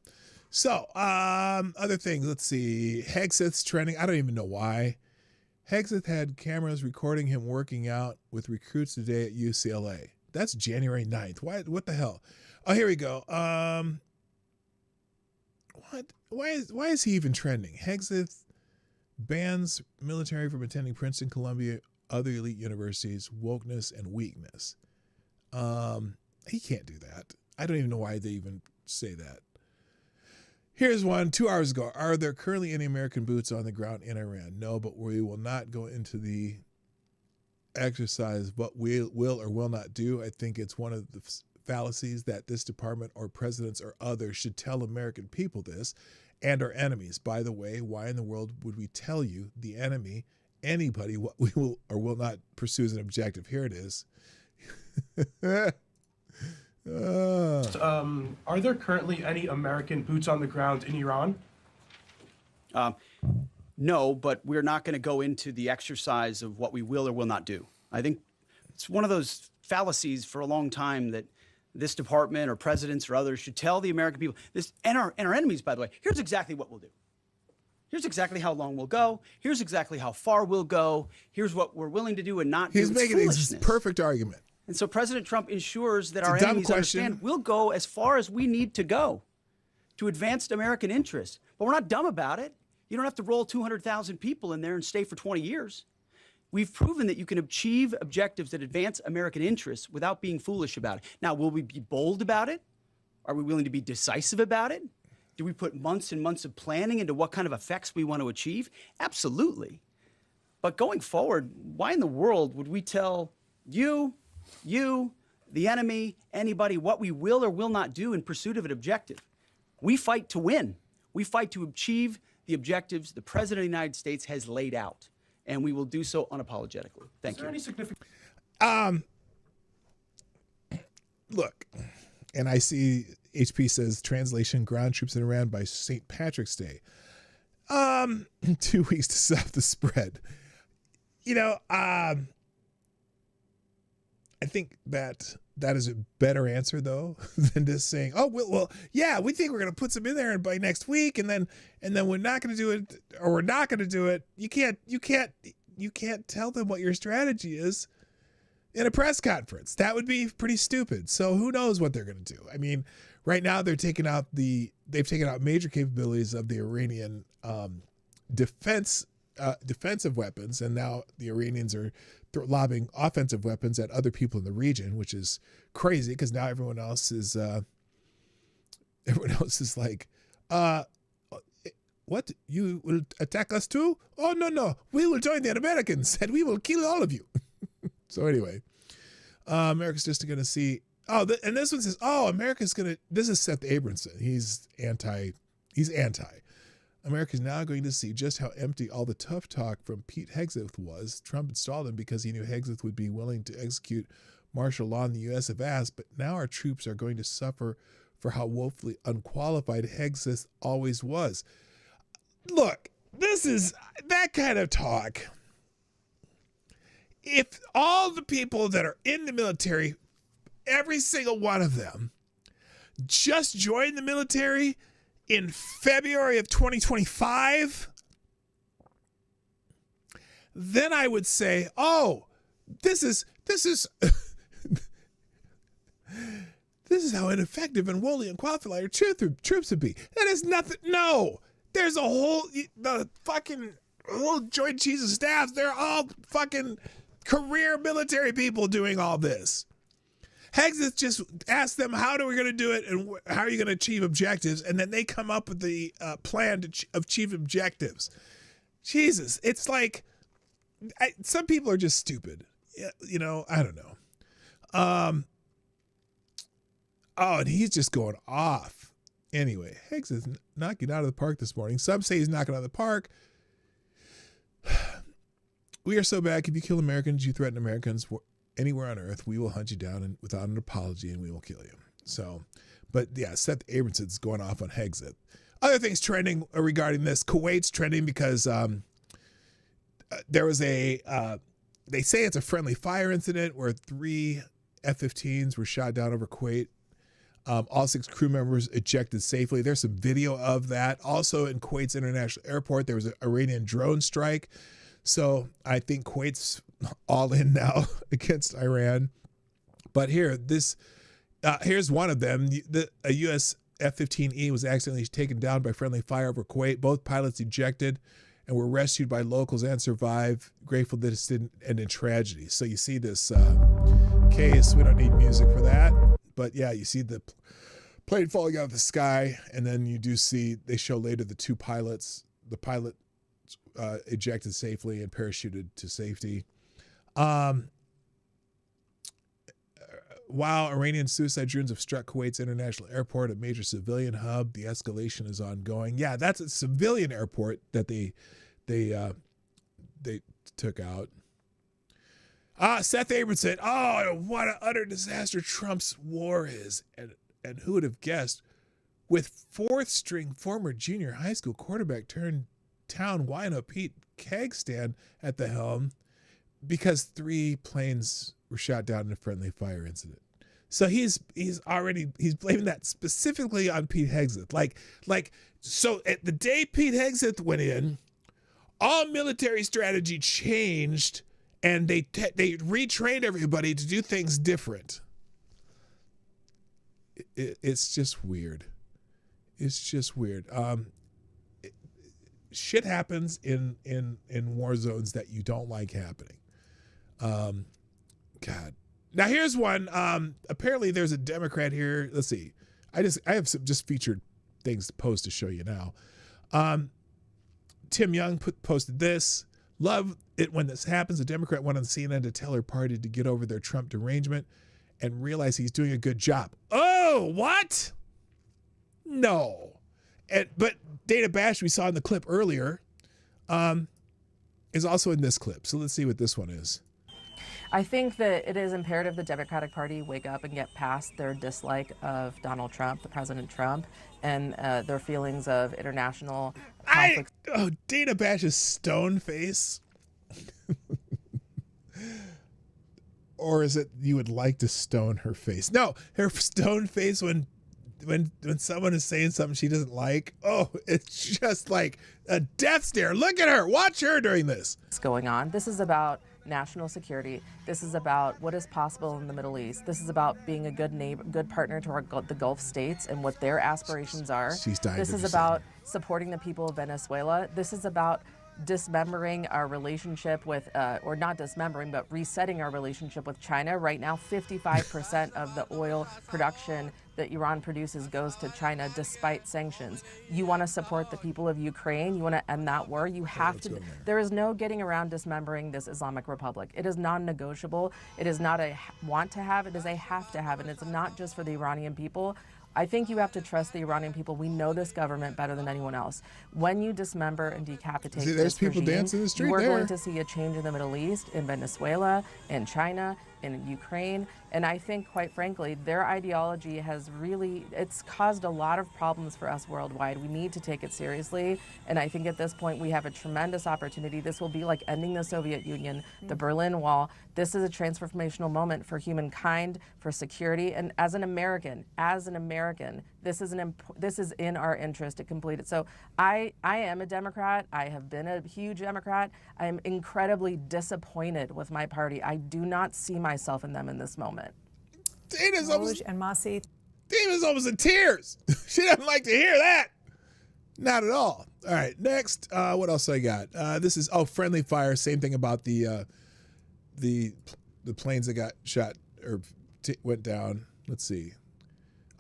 So, other things, let's see. Hegseth's trending. I don't even know why. Hegseth had cameras recording him working out with recruits today at UCLA. That's January 9th. Why? What the hell? Oh, here we go. What? Why is he even trending? Hegseth bans military from attending Princeton, Columbia, other elite universities, wokeness and weakness. He can't do that. I don't even know why they even say that. Here's one 2 hours ago. Are there currently any American boots on the ground in Iran? No, but we will not go into the exercise what we will or will not do. I think it's one of the fallacies that this department or presidents or others should tell American people this and our enemies. By the way, why in the world would we tell you, the enemy, anybody, what we will or will not pursue as an objective? Here it is. Are there currently any American boots on the ground in Iran? No, but we're not going to go into the exercise of what we will or will not do. I think it's one of those fallacies for a long time that this department or presidents or others should tell the American people this, and our enemies, by the way, here's exactly what we'll do. Here's exactly how long we'll go. Here's exactly how far we'll go. Here's what we're willing to do and not do. He's making a perfect argument. And so President Trump ensures that our enemies understand we'll go as far as we need to go to advance American interests. But we're not dumb about it. You don't have to roll 200,000 people in there and stay for 20 years. We've proven that you can achieve objectives that advance American interests without being foolish about it. Now, will we be bold about it? Are we willing to be decisive about it? Do we put months and months of planning into what kind of effects we want to achieve? Absolutely. But going forward, why in the world would we tell you, the enemy, anybody, what we will or will not do in pursuit of an objective? We fight to win. We fight to achieve the objectives the President of the United States has laid out, and we will do so unapologetically. Thank you. Look, and I see HP says translation: ground troops in Iran by St. Patrick's Day. 2 weeks to stop the spread. You know, I think that is a better answer though than just saying, "Oh, well, yeah, we think we're going to put some in there and by next week, and then we're not going to do it, or we're not going to do it." You can't tell them what your strategy is in a press conference. That would be pretty stupid. So who knows what they're going to do? I mean, right now they've taken out major capabilities of the Iranian defensive weapons, and now the Iranians are lobbing offensive weapons at other people in the region, which is crazy because now everyone else is like, what? You will attack us too? Oh, no, we will join the Americans and we will kill all of you. So anyway, America's just going to see, and this one says, this is Seth Abramson. He's anti. America's now going to see just how empty all the tough talk from Pete Hegseth was. Trump installed him because he knew Hegseth would be willing to execute martial law in the U.S. if asked, but now our troops are going to suffer for how woefully unqualified Hegseth always was. Look, this is that kind of talk. If all the people that are in the military, every single one of them, just joined the military in February of 2025, then I would say, oh, this is this is how ineffective and woefully unqualified our troops would be. That is nothing. No, there's the whole Joint Chiefs of Staff. They're all fucking career military people doing all this. Hegseth just asked them, how are we going to do it and how are you going to achieve objectives? And then they come up with the plan to achieve objectives. Jesus, it's like some people are just stupid. You know, I don't know. And he's just going off. Anyway, Hegseth knocking out of the park this morning. Some say he's knocking out of the park. We are so bad. If you kill Americans, you threaten Americans anywhere on earth, we will hunt you down and without an apology, and we will kill you. So, but yeah, Seth Abramson's going off on Hegseth. Other things trending regarding this: Kuwait's trending because there was they say it's a friendly fire incident where 3 F-15s were shot down over Kuwait. All 6 crew members ejected safely. There's some video of that. Also in Kuwait's international airport, there was an Iranian drone strike. So I think Kuwait's all in now against Iran. But here's one of them. A U.S. F-15E was accidentally taken down by friendly fire over Kuwait. Both pilots ejected and were rescued by locals and survived. Grateful that it didn't end in tragedy. So you see this case. We don't need music for that. But yeah, you see the plane falling out of the sky. And then you do see, they show later the 2 pilots. The pilot ejected safely and parachuted to safety. While Iranian suicide drones have struck Kuwait's international airport, a major civilian hub, the escalation is ongoing. Yeah, that's a civilian airport that they took out. Seth Abrams said, "Oh, what an utter disaster Trump's war is," and who would have guessed? With fourth-string former junior high school quarterback turned town wino Pete Kagstan at the helm, because 3 planes were shot down in a friendly fire incident. So he's blaming that specifically on Pete Hegseth. So at the day Pete Hegseth went in, all military strategy changed, and they retrained everybody to do things different. It's just weird. It's just weird. Shit happens in war zones that you don't like happening. God. Now here's one. Apparently there's a Democrat here. Let's see. I have some just featured things to post to show you now. Tim Young posted this. Love it when this happens. A Democrat went on CNN to tell her party to get over their Trump derangement and realize he's doing a good job. Oh, what? No. But Dana Bash, we saw in the clip earlier, is also in this clip. So let's see what this one is. I think that it is imperative the Democratic Party wake up and get past their dislike of Donald Trump, the President Trump, and their feelings of international conflict. Dana Bash's stone face. Or is it you would like to stone her face? No, her stone face when someone is saying something she doesn't like. Oh, it's just like a death stare. Look at her. Watch her during this. What's going on? This is about national security. This is about what is possible in the Middle East. This is about being a good neighbor, good partner to the Gulf states and what their aspirations are. She's dying. This is about supporting the people of Venezuela. This is about dismembering our relationship with, or not dismembering, but resetting our relationship with China. Right now, 55% of the oil production that Iran produces goes to China despite sanctions. You want to support the people of Ukraine, you want to end that war, you have to. There is no getting around dismembering this Islamic Republic. It is non-negotiable. It is not a want to have, it is a have to have, and it's not just for the Iranian people. I think you have to trust the Iranian people. We know this government better than anyone else. When you dismember and decapitate there's this people regime, dancing in the street you are there. going to see a change in the Middle East, in Venezuela, in China, in Ukraine. And I think, quite frankly, their ideology has really, it's caused a lot of problems for us worldwide. We need to take it seriously. And I think at this point, we have a tremendous opportunity. This will be like ending the Soviet Union, the Berlin Wall. This is a transformational moment for humankind, for security. And as an American, this is in our interest to complete it. So I am a Democrat. I have been a huge Democrat. I am incredibly disappointed with my party. I do not see myself in them in this moment. Dana's almost in tears. She doesn't like to hear that. Not at all. All right, next. What else I got? This is friendly fire. Same thing about the planes that got shot or went down. Let's see.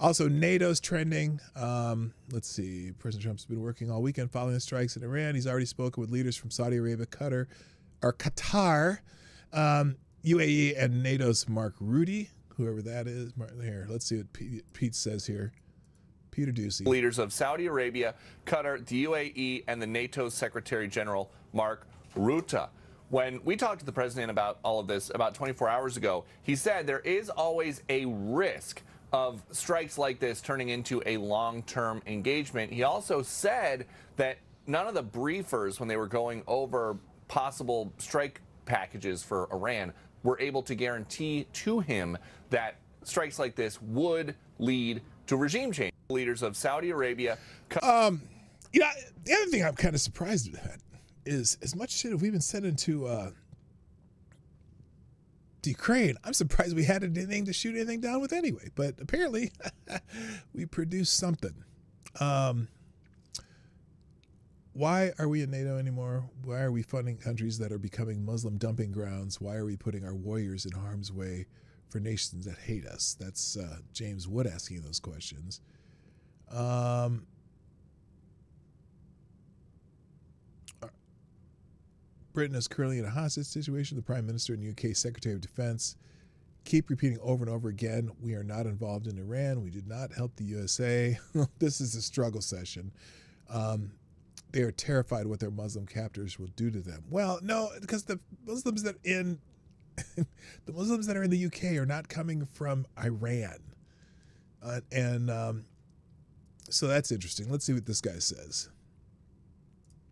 Also, NATO's trending. Let's see. President Trump's been working all weekend following the strikes in Iran. He's already spoken with leaders from Saudi Arabia, Qatar, UAE, and NATO's Mark Rutte, whoever that is. Here, let's see what Pete says here. Peter Ducey. Leaders of Saudi Arabia, Qatar, the UAE, and the NATO Secretary General Mark Rutte. When we talked to the president about all of this about 24 hours ago, he said there is always a risk of strikes like this turning into a long-term engagement. He also said that none of the briefers, when they were going over possible strike packages for Iran, were able to guarantee to him that strikes like this would lead to regime change. Leaders of Saudi Arabia. The other thing I'm kind of surprised at is as much shit as we've been sending to Ukraine, I'm surprised we had anything to shoot anything down with anyway. But apparently, we produced something. Why are we in NATO anymore? Why are we funding countries that are becoming Muslim dumping grounds? Why are we putting our warriors in harm's way for nations that hate us? That's James Wood asking those questions. Britain is currently in a hostage situation. The Prime Minister and UK Secretary of Defense keep repeating over and over again, we are not involved in Iran. We did not help the USA. This is a struggle session. They are terrified what their Muslim captors will do to them. Well, no, because the Muslims that the Muslims that are in the UK are not coming from Iran. So that's interesting. Let's see what this guy says.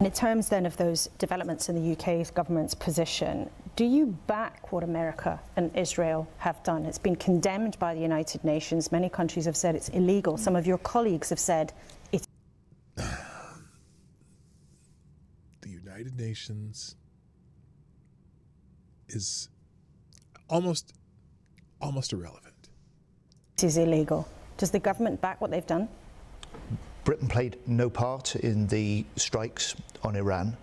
In terms then of those developments in the UK's government's position, do you back what America and Israel have done? It's been condemned by the United Nations. Many countries have said it's illegal. Some of your colleagues have said it's... The United Nations is almost irrelevant. It is illegal. Does the government back what they've done? Britain played no part in the strikes on Iran.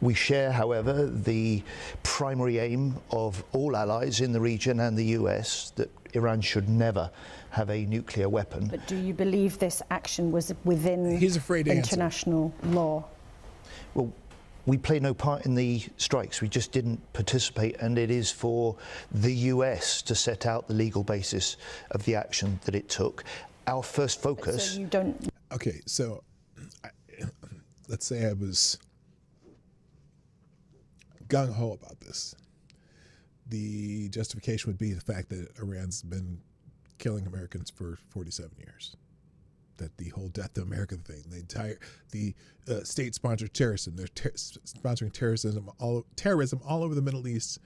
We share, however, the primary aim of all allies in the region and the US that Iran should never have a nuclear weapon. But do you believe this action was within international law? Well, we play no part in the strikes. We just didn't participate, and it is for the US to set out the legal basis of the action that it took. Our first focus... So you don't... Okay, so let's say I was gung-ho about this. The justification would be the fact that Iran's been killing Americans for 47 years. That the whole Death to America thing, the state-sponsored terrorism, they're sponsoring terrorism all over the Middle East.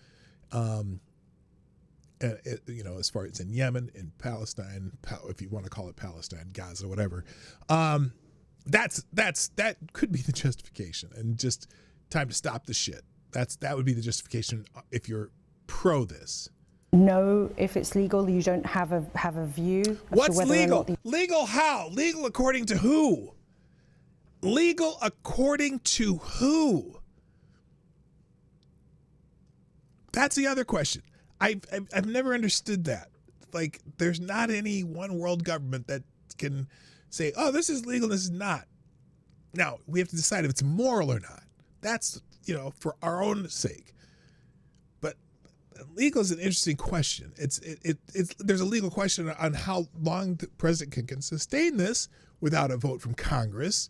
As far as in Yemen, in Palestine, if you want to call it Palestine, Gaza, whatever, that could be the justification, and just time to stop the shit. That would be the justification if you're pro this. No, if it's legal, you don't have a view. What's legal? Legal how? Legal according to who? Legal according to who? That's the other question. I've never understood that. Like, there's not any one world government that can say, oh, this is legal, this is not. Now, we have to decide if it's moral or not. That's, for our own sake. But legal is an interesting question. There's a legal question on how long the president can sustain this without a vote from Congress.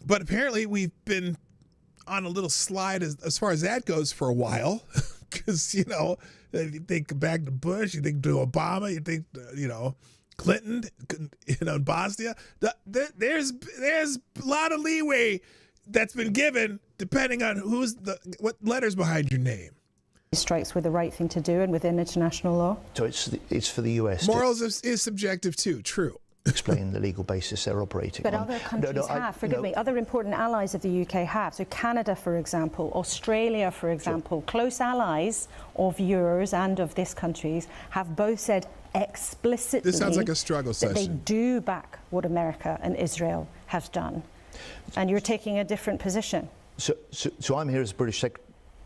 But apparently we've been on a little slide as far as that goes for a while, because you think back to Bush, you think to Obama, you think Clinton, Bosnia. There's a lot of leeway that's been given depending on what letters behind your name. Strikes were the right thing to do and within international law. So it's for the US. Morals is subjective too. True. Explain the legal basis they're operating but on. Other countries forgive me, other important allies of the UK have. So Canada, for example, Australia, for example, close allies of yours and of this country's have both said explicitly this sounds like a struggle that they session. do back what America and Israel have done. And you're taking a different position. So I'm here as British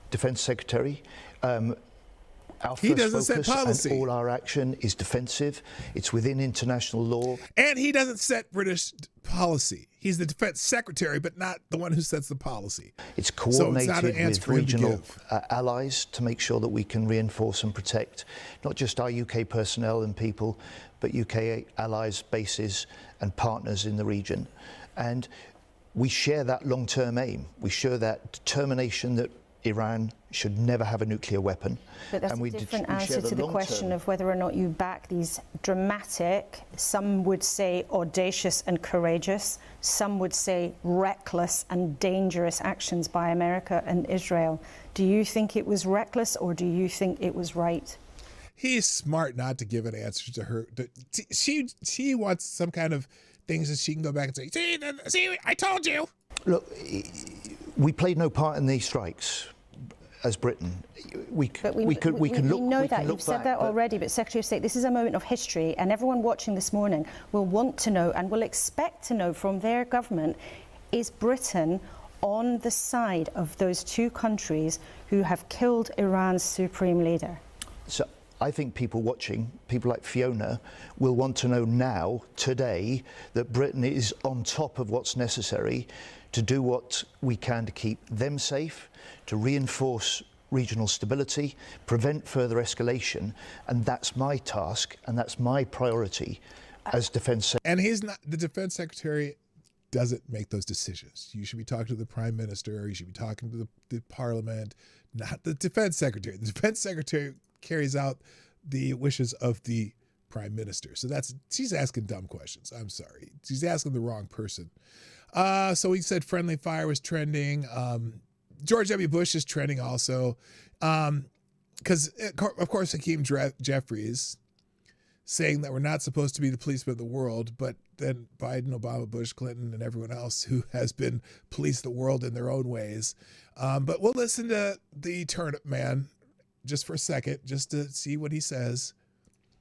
Defence Secretary. Our he first doesn't set policy. And all our action is defensive. It's within international law. And he doesn't set British policy. He's the defense secretary, but not the one who sets the policy. It's coordinated with regional to allies to make sure that we can reinforce and protect not just our UK personnel and people, but UK allies, bases and partners in the region. And we share that long-term aim. We share that determination that Iran should never have a nuclear weapon. But that's a different answer to the question of whether or not you back these dramatic, some would say audacious and courageous, some would say reckless and dangerous actions by America and Israel. Do you think it was reckless or do you think it was right? He's smart not to give an answer to her. She wants some kind of things that she can go back and say, see, I told you. Look, we played no part in these strikes as Britain. We can look that. You've said that already, but Secretary of State, this is a moment of history, and everyone watching this morning will want to know and will expect to know from their government, is Britain on the side of those two countries who have killed Iran's supreme leader? So I think people watching, people like Fiona, will want to know now, today, that Britain is on top of what's necessary to do what we can to keep them safe, to reinforce regional stability, prevent further escalation, and that's my task, and that's my priority as defense secretary. And he's not, the defense secretary doesn't make those decisions. You should be talking to the prime minister, or you should be talking to the parliament, not the defense secretary. The defense secretary carries out the wishes of the prime minister. So she's asking dumb questions. I'm sorry. She's asking the wrong person. So he said friendly fire was trending. George W. Bush is trending also. Because, of course, Hakeem Jeffries saying that we're not supposed to be the policemen of the world, but then Biden, Obama, Bush, Clinton, and everyone else who has been police the world in their own ways. But we'll listen to the turnip man just for a second, just to see what he says.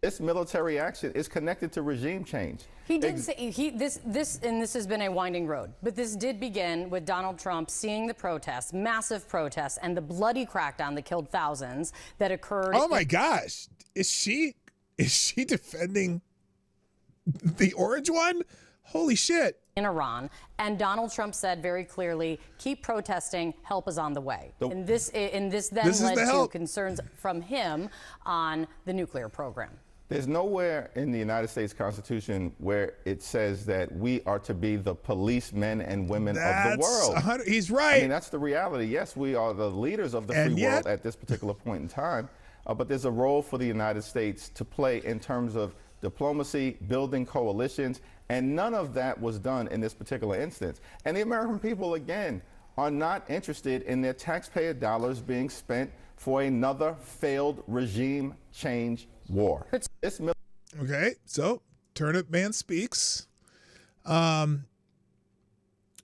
This military action is connected to regime change. He did say this has been a winding road, but this did begin with Donald Trump seeing the protests, massive protests, and the bloody crackdown that killed thousands that occurred. Oh my gosh, is she defending the orange one? Holy shit. In Iran, and Donald Trump said very clearly, keep protesting, help is on the way. And this then led to concerns from him on the nuclear program. There's nowhere in the United States Constitution where it says that we are to be the policemen and women of the world. He's right. I mean, that's the reality. Yes, we are the leaders of the free world at this particular point in time, but there's a role for the United States to play in terms of diplomacy, building coalitions, and none of that was done in this particular instance. And the American people, again, are not interested in their taxpayer dollars being spent for another failed regime change war. Okay, so Turnip Man speaks. And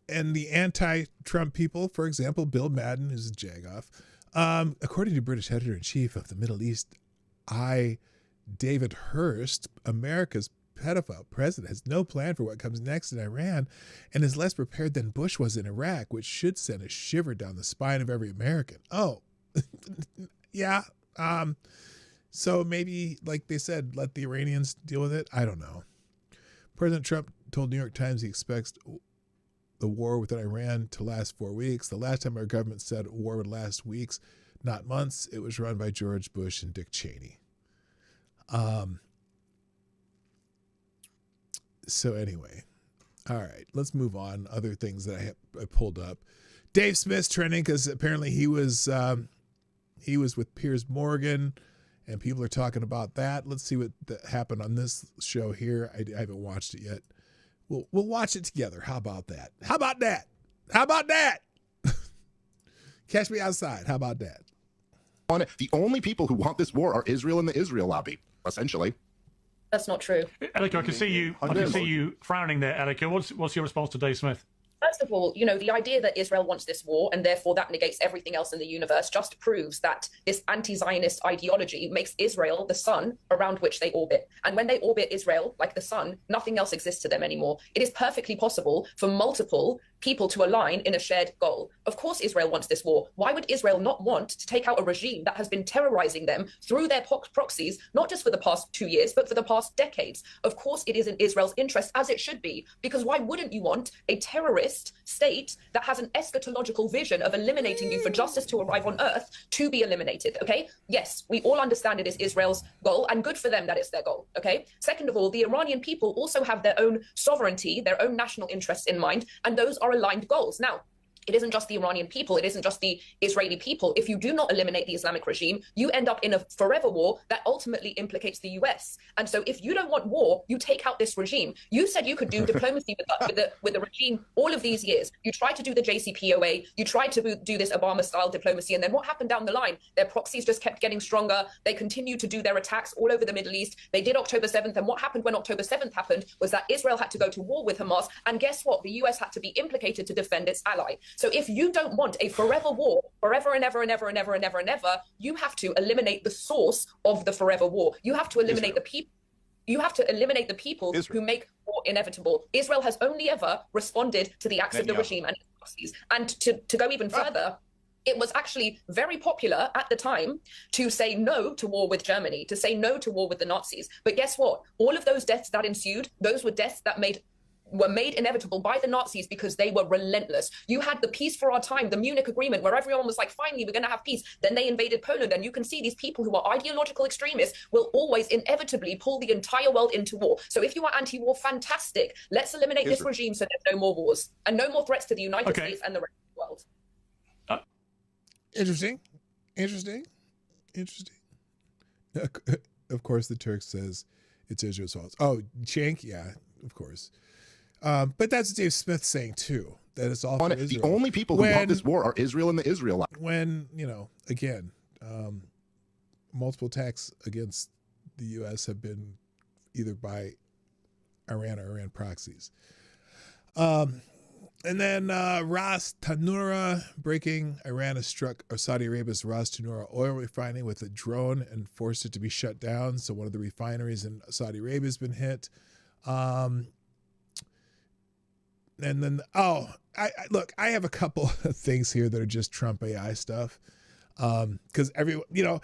the anti-Trump people, for example, Bill Madden, who's a jagoff, according to British editor-in-chief of the Middle East, David Hurst, America's pedophile president, has no plan for what comes next in Iran and is less prepared than Bush was in Iraq, which should send a shiver down the spine of every American. Oh, yeah. So maybe, like they said, let the Iranians deal with it. I don't know. President Trump told New York Times he expects the war with Iran to last 4 weeks. The last time our government said a war would last weeks, not months, it was run by George Bush and Dick Cheney. So anyway, all right, let's move on. Other things that I pulled up. Dave Smith's trending because apparently he was with Piers Morgan, and people are talking about that. Let's see what happened on this show here. I haven't watched it yet. We'll watch it together. How about that? How about that? How about that? Catch me outside. How about that? The only people who want this war are Israel and the Israel lobby, essentially. That's not true. Elika, I can see you frowning there, Elika. What's your response to Dave Smith? First of all, the idea that Israel wants this war and therefore that negates everything else in the universe just proves that this anti-Zionist ideology makes Israel the sun around which they orbit. And when they orbit Israel like the sun, nothing else exists to them anymore. It is perfectly possible for multiple people to align in a shared goal. Of course, Israel wants this war. Why would Israel not want to take out a regime that has been terrorizing them through their proxies, not just for the past 2 years, but for the past decades? Of course, it is in Israel's interest, as it should be, because why wouldn't you want a terrorist state that has an eschatological vision of eliminating you for justice to arrive on earth to be eliminated? Okay, yes, we all understand it is Israel's goal, and good for them that it's their goal. Okay, second of all, the Iranian people also have their own sovereignty, their own national interests in mind, and those are aligned goals. Now, it isn't just the Iranian people, it isn't just the Israeli people. If you do not eliminate the Islamic regime, you end up in a forever war that ultimately implicates the US. And so if you don't want war, you take out this regime. You said you could do diplomacy with the regime all of these years. You tried to do the JCPOA, you tried to do this Obama-style diplomacy, and then what happened down the line? Their proxies just kept getting stronger. They continued to do their attacks all over the Middle East. They did October 7th, and what happened when October 7th happened was that Israel had to go to war with Hamas, and guess what? The US had to be implicated to defend its ally. So if you don't want a forever war, forever and ever and ever and ever and ever and ever, you have to eliminate the source of the forever war. You have to eliminate the people. You have to eliminate the people who make war inevitable. Israel has only ever responded to the acts of the regime and its proxies. And to go even further, it was actually very popular at the time to say no to war with Germany, to say no to war with the Nazis. But guess what? All of those deaths that ensued, those were deaths that made were made inevitable by the Nazis because they were relentless. You had the peace for our time, the Munich Agreement, where everyone was like, finally, we're going to have peace. Then they invaded Poland, and you can see these people who are ideological extremists will always inevitably pull the entire world into war. So if you are anti-war, fantastic. Let's eliminate this regime so there's no more wars and no more threats to the United States and the rest of the world. Interesting. Of course, the Turk says it's Israel's fault. Oh, Cenk, yeah, of course. But that's what Dave Smith's saying too. That it's all for Israel. The only people who want this war are Israel and the Israelites. When, you know, again, multiple attacks against the U.S. have been either by Iran or Iran proxies. And then Ras Tanura breaking. Iran has struck Saudi Arabia's Ras Tanura oil refining with a drone and forced it to be shut down. So one of the refineries in Saudi Arabia has been hit. And then, look, I have a couple of things here that are just Trump AI stuff. Because everyone, you know,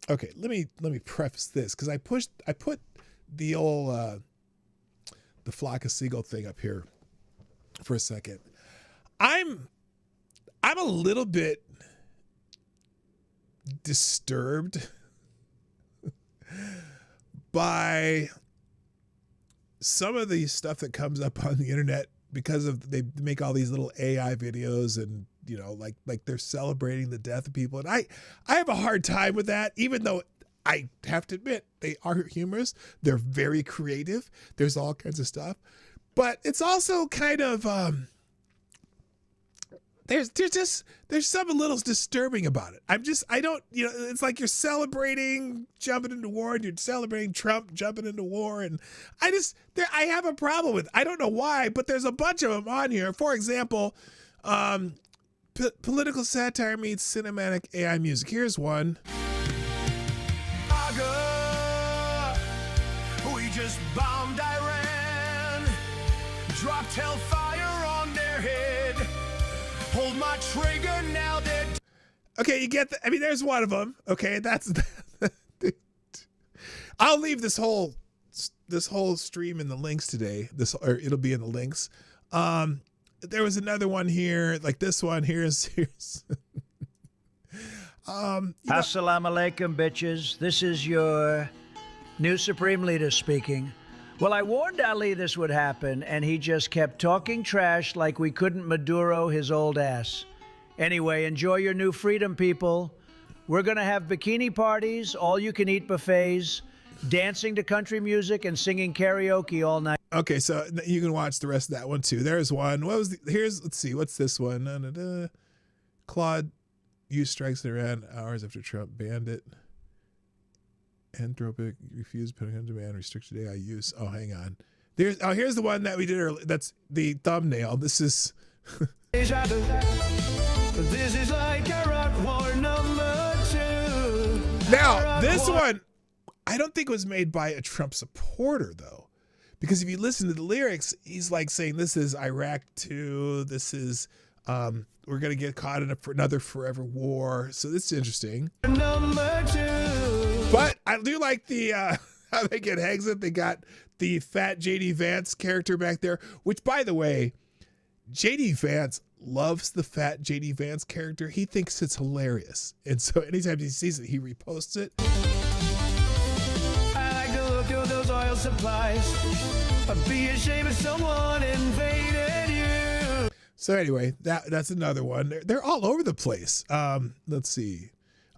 okay, let me preface this, because I put the old the flock of seagull thing up here for a second. I'm a little bit disturbed by some of the stuff that comes up on the internet, because of they make all these little AI videos, and you know, like they're celebrating the death of people, and I have a hard time with that, even though I have to admit they are humorous, they're very creative, there's all kinds of stuff, but it's also kind of there's something a little disturbing about it. I don't, you know, it's like you're celebrating jumping into war, and you're celebrating Trump jumping into war, and I have a problem with it. I don't know why, but there's a bunch of them on here. For example, political satire meets cinematic AI music. Here's one. We just bombed Iran, dropped hellfire on their head. Hold my trigger now that. Okay, you get I mean, there's one of them. Okay, that's. I'll leave this whole stream in the links today. Or it'll be in the links. There was another one here, like this one. Here's. Assalamu alaikum, bitches. This is your new Supreme Leader speaking. Well, I warned Ali this would happen, and he just kept talking trash like we couldn't Maduro his old ass. Anyway, enjoy your new freedom, people. We're going to have bikini parties, all-you-can-eat buffets, dancing to country music, and singing karaoke all night. Okay, so you can watch the rest of that one, too. There's one. Let's see, what's this one? Claude used strikes in Iran hours after Trump banned it. Anthropic refused putting on demand, restricted AI use. Oh, hang on. Here's the one that we did earlier. That's the thumbnail. This is. This is like Iraq War #2. Now, this one, I don't think it was made by a Trump supporter, though. Because if you listen to the lyrics, he's like saying, this is Iraq 2. This is, we're going to get caught in another forever war. So this is interesting. #2. But I do like the how they get exit. They got the fat JD Vance character back there, which, by the way, JD Vance loves the fat JD Vance character. He thinks it's hilarious. And so anytime he sees it, he reposts it. I like to look at those oil supplies. I'd be ashamed if someone invaded you. So anyway, that's another one. They're all over the place. Let's see.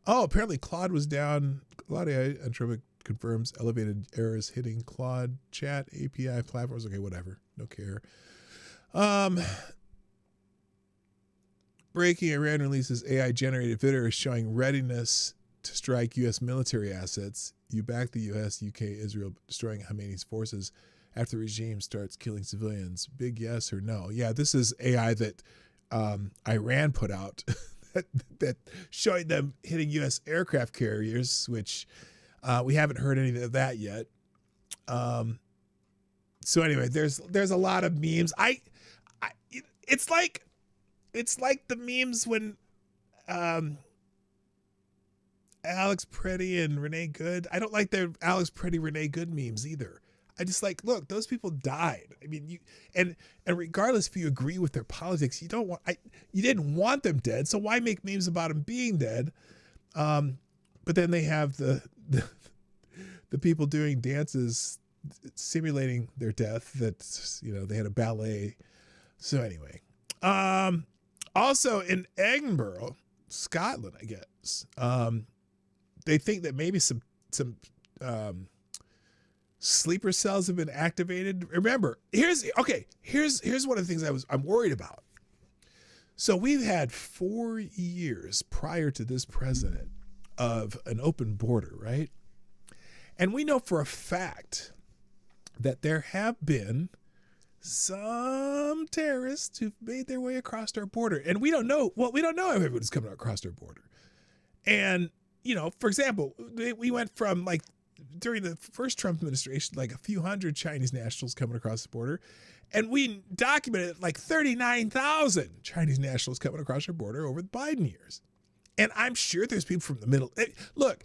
Oh, apparently Claude was down. Claude AI Anthropic confirms elevated errors hitting Claude chat API platforms. Okay, whatever. No care. Breaking, Iran releases AI generated video showing readiness to strike U.S. military assets. You back the U.S., UK, Israel destroying Khamenei's forces after the regime starts killing civilians. Big yes or no? Yeah, this is AI that Iran put out that showing them hitting U.S. aircraft carriers, which we haven't heard any of that yet. So anyway, there's a lot of memes. It's like the memes when Alex Pretty and Renee Good. I don't like their Alex Pretty, Renee Good memes either. I just like, look, those people died. I mean, and regardless if you agree with their politics, you didn't want them dead, so why make memes about them being dead? But then they have the people doing dances simulating their death that, you know, they had a ballet. So anyway, also in Edinburgh, Scotland, I guess, they think that maybe some sleeper cells have been activated. Remember, here's one of the things I'm worried about. So we've had 4 years prior to this president of an open border, right? And we know for a fact that there have been some terrorists who've made their way across our border. And we don't know how everybody's coming across our border. And, you know, for example, we went from like during the first Trump administration, like a few hundred Chinese nationals coming across the border. And we documented like 39,000 Chinese nationals coming across our border over the Biden years. And I'm sure there's people from the middle. Look,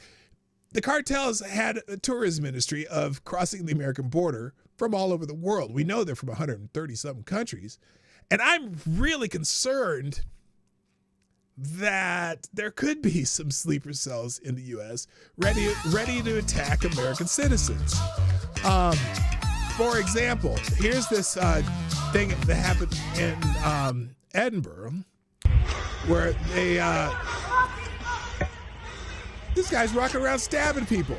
the cartels had a tourism industry of crossing the American border from all over the world. We know they're from 130-something countries. And I'm really concerned that there could be some sleeper cells in the U.S. ready to attack American citizens. For example, here's this thing that happened in Edinburgh where they this guy's walking around stabbing people.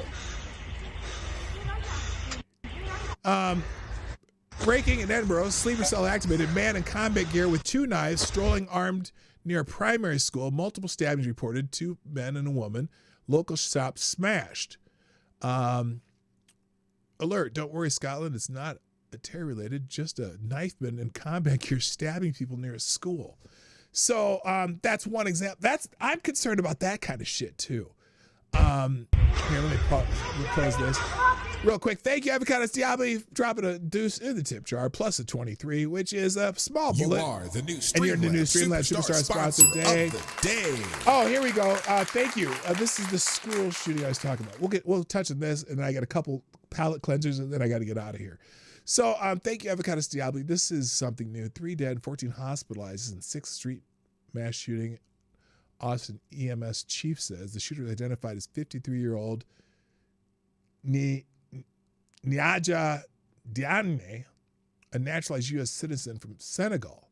Breaking in Edinburgh, sleeper cell activated, man in combat gear with 2 knives strolling armed near a primary school. Multiple stabbings reported, 2 men and a woman. Local shop smashed. Alert, don't worry, Scotland, it's not a terror related, just a knifeman in combat gear stabbing people near a school. So that's one example. I'm concerned about that kind of shit too. Here, let me pause this real quick. Thank you, Avocados Diablo, dropping a deuce in the tip jar, plus a 23, which is a small bullet. You are the new and you're the new Streamlabs Superstar sponsor of the day. Oh, here we go. Thank you. This is the school shooting I was talking about. We'll touch on this, and then I got a couple palate cleansers, and then I got to get out of here. So thank you, Avocados Diablo. This is something new. 3 dead, 14 hospitalized in 6th Street mass shooting. Austin EMS chief says the shooter identified as 53-year-old Niaja Damme, a naturalized U.S. citizen from Senegal.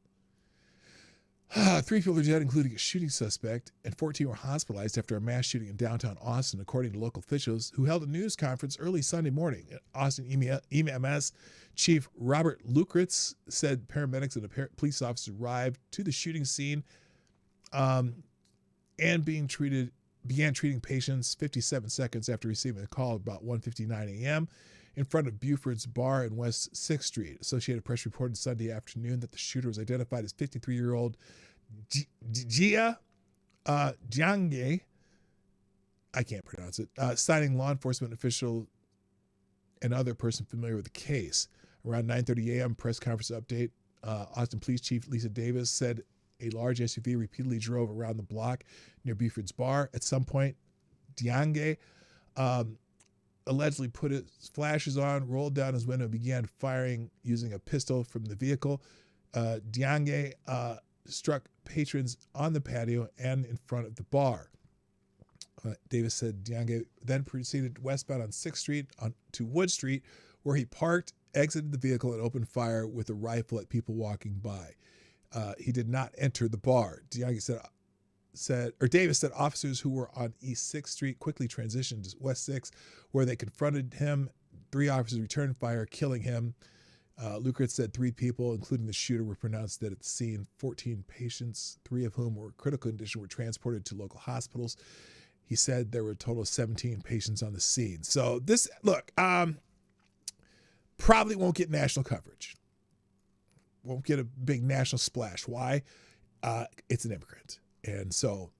3 people are dead, including a shooting suspect, and 14 were hospitalized after a mass shooting in downtown Austin, according to local officials who held a news conference early Sunday morning. Austin EMS Chief Robert Lukritz said paramedics and a police officer arrived to the shooting scene and began treating patients 57 seconds after receiving a call about 1:59 a.m. in front of Buford's Bar in West 6th Street. Associated Press reported Sunday afternoon that the shooter was identified as 53-year-old Jia Jiange. I can't pronounce it. Citing law enforcement official and other person familiar with the case. Around 9:30 a.m. press conference update, Austin Police Chief Lisa Davis said a large SUV repeatedly drove around the block near Buford's Bar. At some point, Jiange allegedly put his flashers on, rolled down his window, and began firing using a pistol from the vehicle. Jiange struck patrons on the patio and in front of the bar. Davis said Jiange then proceeded westbound on 6th Street to Wood Street, where he parked, exited the vehicle, and opened fire with a rifle at people walking by. He did not enter the bar. Davis said officers who were on East 6th Street quickly transitioned to West 6th, where they confronted him. 3 officers returned fire, killing him. Lukritz said 3 people, including the shooter, were pronounced dead at the scene. 14 patients, 3 of whom were critical condition, were transported to local hospitals. He said there were a total of 17 patients on the scene. So this, look, probably won't get national coverage. Won't get a big national splash. Why? It's an immigrant. And so,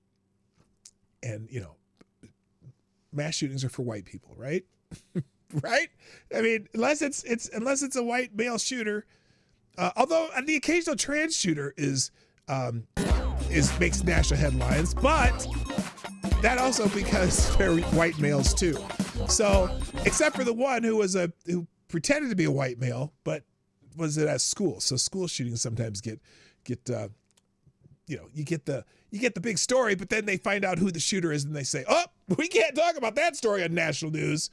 you know, mass shootings are for white people, right? Right? I mean, unless it's a white male shooter, although the occasional trans shooter makes national headlines, but that also because they're white males too. So, except for the one who pretended to be a white male, but was it at school? So school shootings sometimes get you get the big story, but then they find out who the shooter is and they say, oh, we can't talk about that story on national news.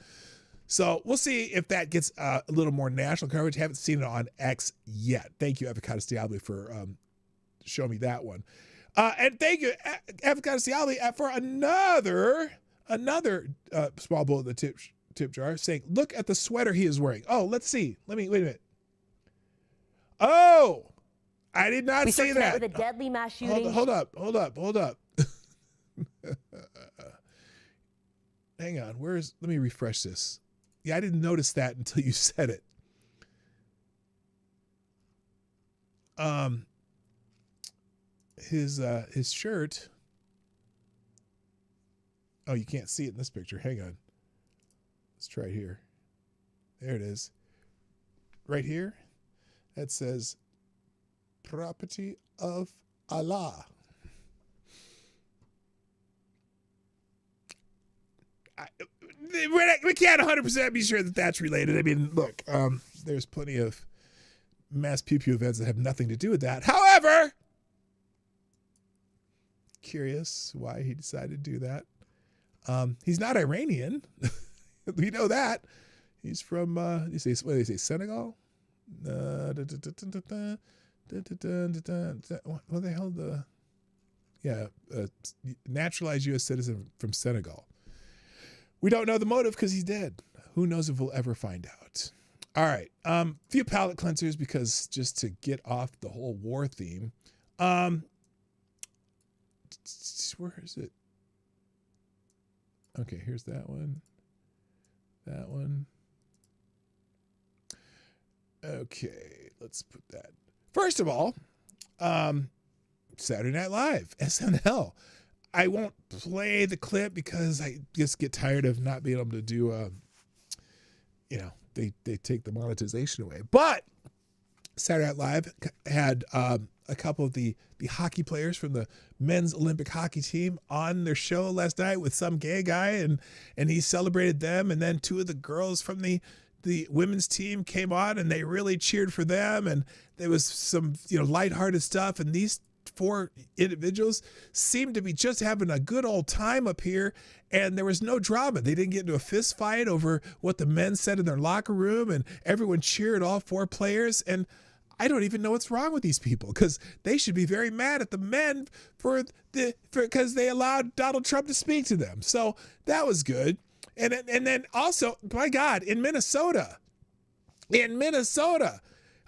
So we'll see if that gets a little more national coverage. Haven't seen it on X yet. Thank you, Avocados Diablo, for showing me that one. And thank you, Avocados Diablo, for another small bullet in the tip jar saying, look at the sweater he is wearing. Oh, let's see. Wait a minute. Oh, I did not see that. With a deadly mass shooting. Hold up. Hang on. Let me refresh this. Yeah, I didn't notice that until you said it. His shirt. Oh, you can't see it in this picture. Hang on. Let's try it here. There it is. Right here. That says property of Allah. We can't 100% be sure that that's related. I mean, look, there's plenty of mass pew-pew events that have nothing to do with that. However, curious why he decided to do that. He's not Iranian. We know that. He's from, what do they say, Senegal? What the hell? Naturalized U.S. citizen from Senegal. We don't know the motive because he's dead. Who knows if we'll ever find out. All right. Few palate cleansers because just to get off the whole war theme. Where is it? Okay, here's that one. That one. Okay, let's put that. First of all, Saturday Night Live, SNL. I won't play the clip because I just get tired of not being able to do, they take the monetization away. But Saturday Night Live had a couple of the hockey players from the men's Olympic hockey team on their show last night with some gay guy, and he celebrated them. And then two of the girls from the women's team came on and they really cheered for them. And there was some, lighthearted stuff. And these four individuals seemed to be just having a good old time up here, and there was no drama. They didn't get into a fist fight over what the men said in their locker room, and everyone cheered all four players. And I don't even know what's wrong with these people, because they should be very mad at the men because they allowed Donald Trump to speak to them. So that was good. And then also, my God, in Minnesota,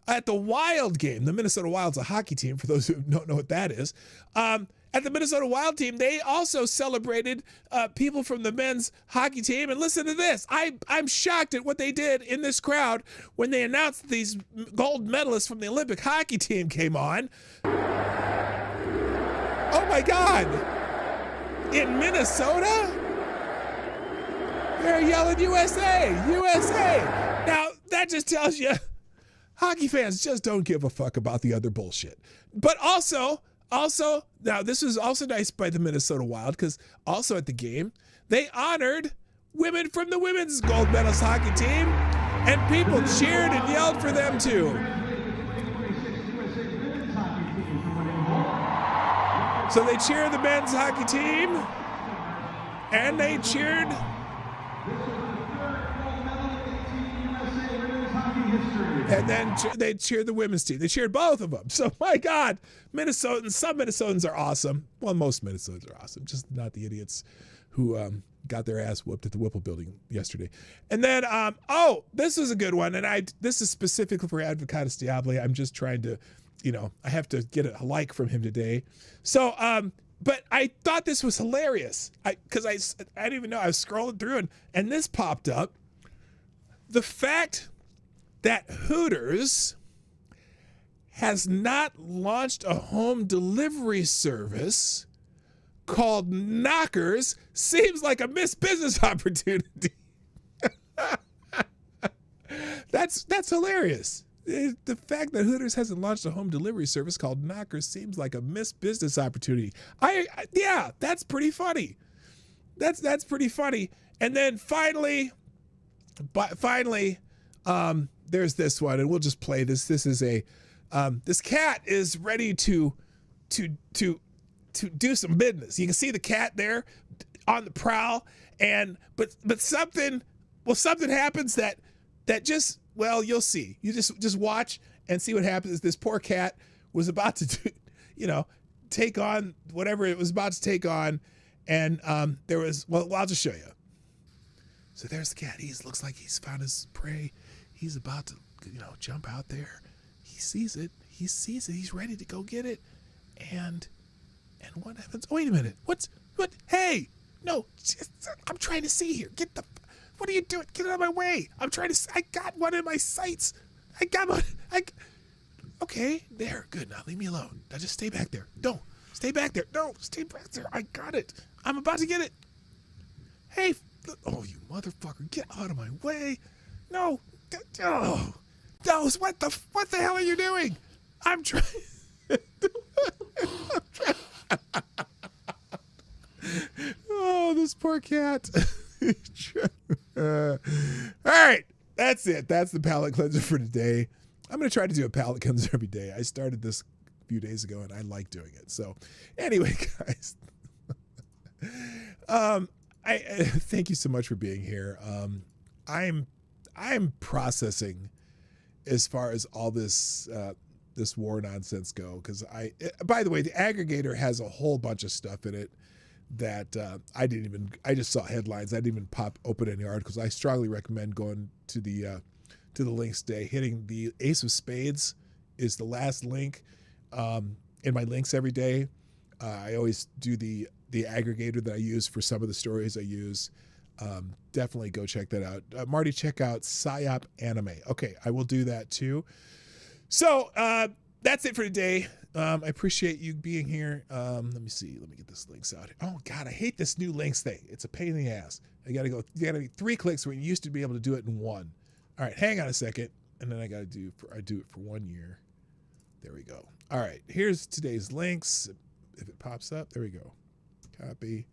at the Wild game, the Minnesota Wild's a hockey team, for those who don't know what that is. At the Minnesota Wild team, they also celebrated people from the men's hockey team. And listen to this. I'm shocked at what they did in this crowd when they announced these gold medalists from the Olympic hockey team came on. Oh, my God. In Minnesota? They're yelling USA, USA. Now, that just tells you hockey fans just don't give a fuck about the other bullshit. But also, now this was also nice by the Minnesota Wild, because also at the game, they honored women from the women's gold medalist hockey team, and people cheered and yelled for them too. So they cheered the men's hockey team, and they cheered and then they cheered the women's team. They cheered both of them. So, my God, Minnesotans, some Minnesotans are awesome. Well, most Minnesotans are awesome, just not the idiots who got their ass whooped at the Whipple building yesterday. And then, this is a good one. And this is specifically for Avocados Diablo. I'm just trying to, I have to get a like from him today. So, but I thought this was hilarious. Because I didn't even know. I was scrolling through and this popped up. The fact that Hooters has not launched a home delivery service called Knockers seems like a missed business opportunity. That's hilarious. The fact that Hooters hasn't launched a home delivery service called Knockers seems like a missed business opportunity. Yeah, that's pretty funny. That's pretty funny. And then finally, there's this one, and we'll just play this. This is a this cat is ready to do some business. You can see the cat there on the prowl, and but something happens that just, well, you'll see. You just watch and see what happens. This poor cat was about to do, take on whatever it was about to take on, and there was, well, I'll just show you. So there's the cat. He looks like he's found his prey. He's about to, jump out there. He sees it. He's ready to go get it. And what happens? Oh, wait a minute. What? Hey, no, I'm trying to see here. What are you doing? Get out of my way. I got one in my sights. I got one. Okay, there. Good. Now leave me alone. Now just stay back there. No, stay back there. No, stay back there. I got it. I'm about to get it. Hey, oh, you motherfucker. Get out of my way. No. Oh. No, what the hell are you doing? I'm trying. Oh, this poor cat. All right, that's it. That's the palate cleanser for today. I'm going to try to do a palate cleanser every day. I started this a few days ago, and I like doing it. So anyway, guys, I thank you so much for being here. I'm processing as far as all this this war nonsense go, because by the way, the aggregator has a whole bunch of stuff in it that I just saw headlines. I didn't even open any articles. I strongly recommend going to the links today. Hitting the Ace of Spades is the last link in my links every day. I always do the aggregator that I use for some of the stories I use. Definitely go check that out. Marty, check out PSYOP Anime. Okay, I will do that too. So that's it for today. I appreciate you being here. Let me see. Let me get this links out. Oh God, I hate this new links thing. It's a pain in the ass. You gotta be 3 clicks where you used to be able to do it in 1. All right, hang on a second. And then I do it for 1 year. There we go. All right, here's today's links. If it pops up, there we go. Copy.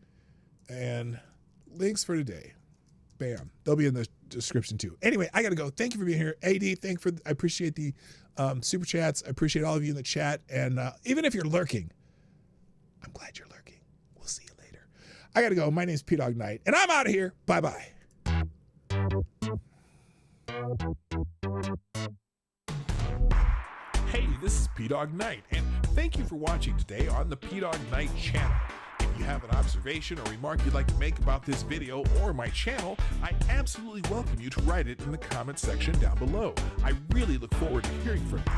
And links for today. Bam. They'll be in the description too. Anyway, I gotta go. Thank you for being here. AD, I appreciate the super chats. I appreciate all of you in the chat. And even if you're lurking, I'm glad you're lurking. We'll see you later. I gotta go. My name's PDawgKnight, and I'm out of here. Bye-bye. Hey, this is PDawgKnight, and thank you for watching today on the PDawgKnight channel. If you have an observation or remark you'd like to make about this video or my channel, I absolutely welcome you to write it in the comments section down below. I really look forward to hearing from you.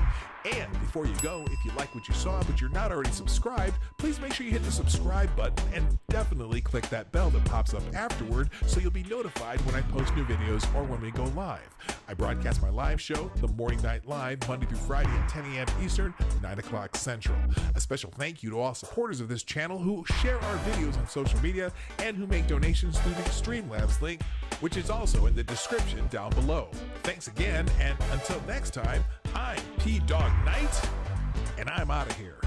And before you go, if you like what you saw but you're not already subscribed, please make sure you hit the subscribe button and definitely click that bell that pops up afterward so you'll be notified when I post new videos or when we go live. I broadcast my live show, The Morning Night Live, Monday through Friday at 10 a.m. Eastern, 9 o'clock Central. A special thank you to all supporters of this channel who share our videos on social media and who make donations through the Streamlabs link, which is also in the description down below. Thanks again, and until next time, I'm PDawgKnight, and I'm out of here.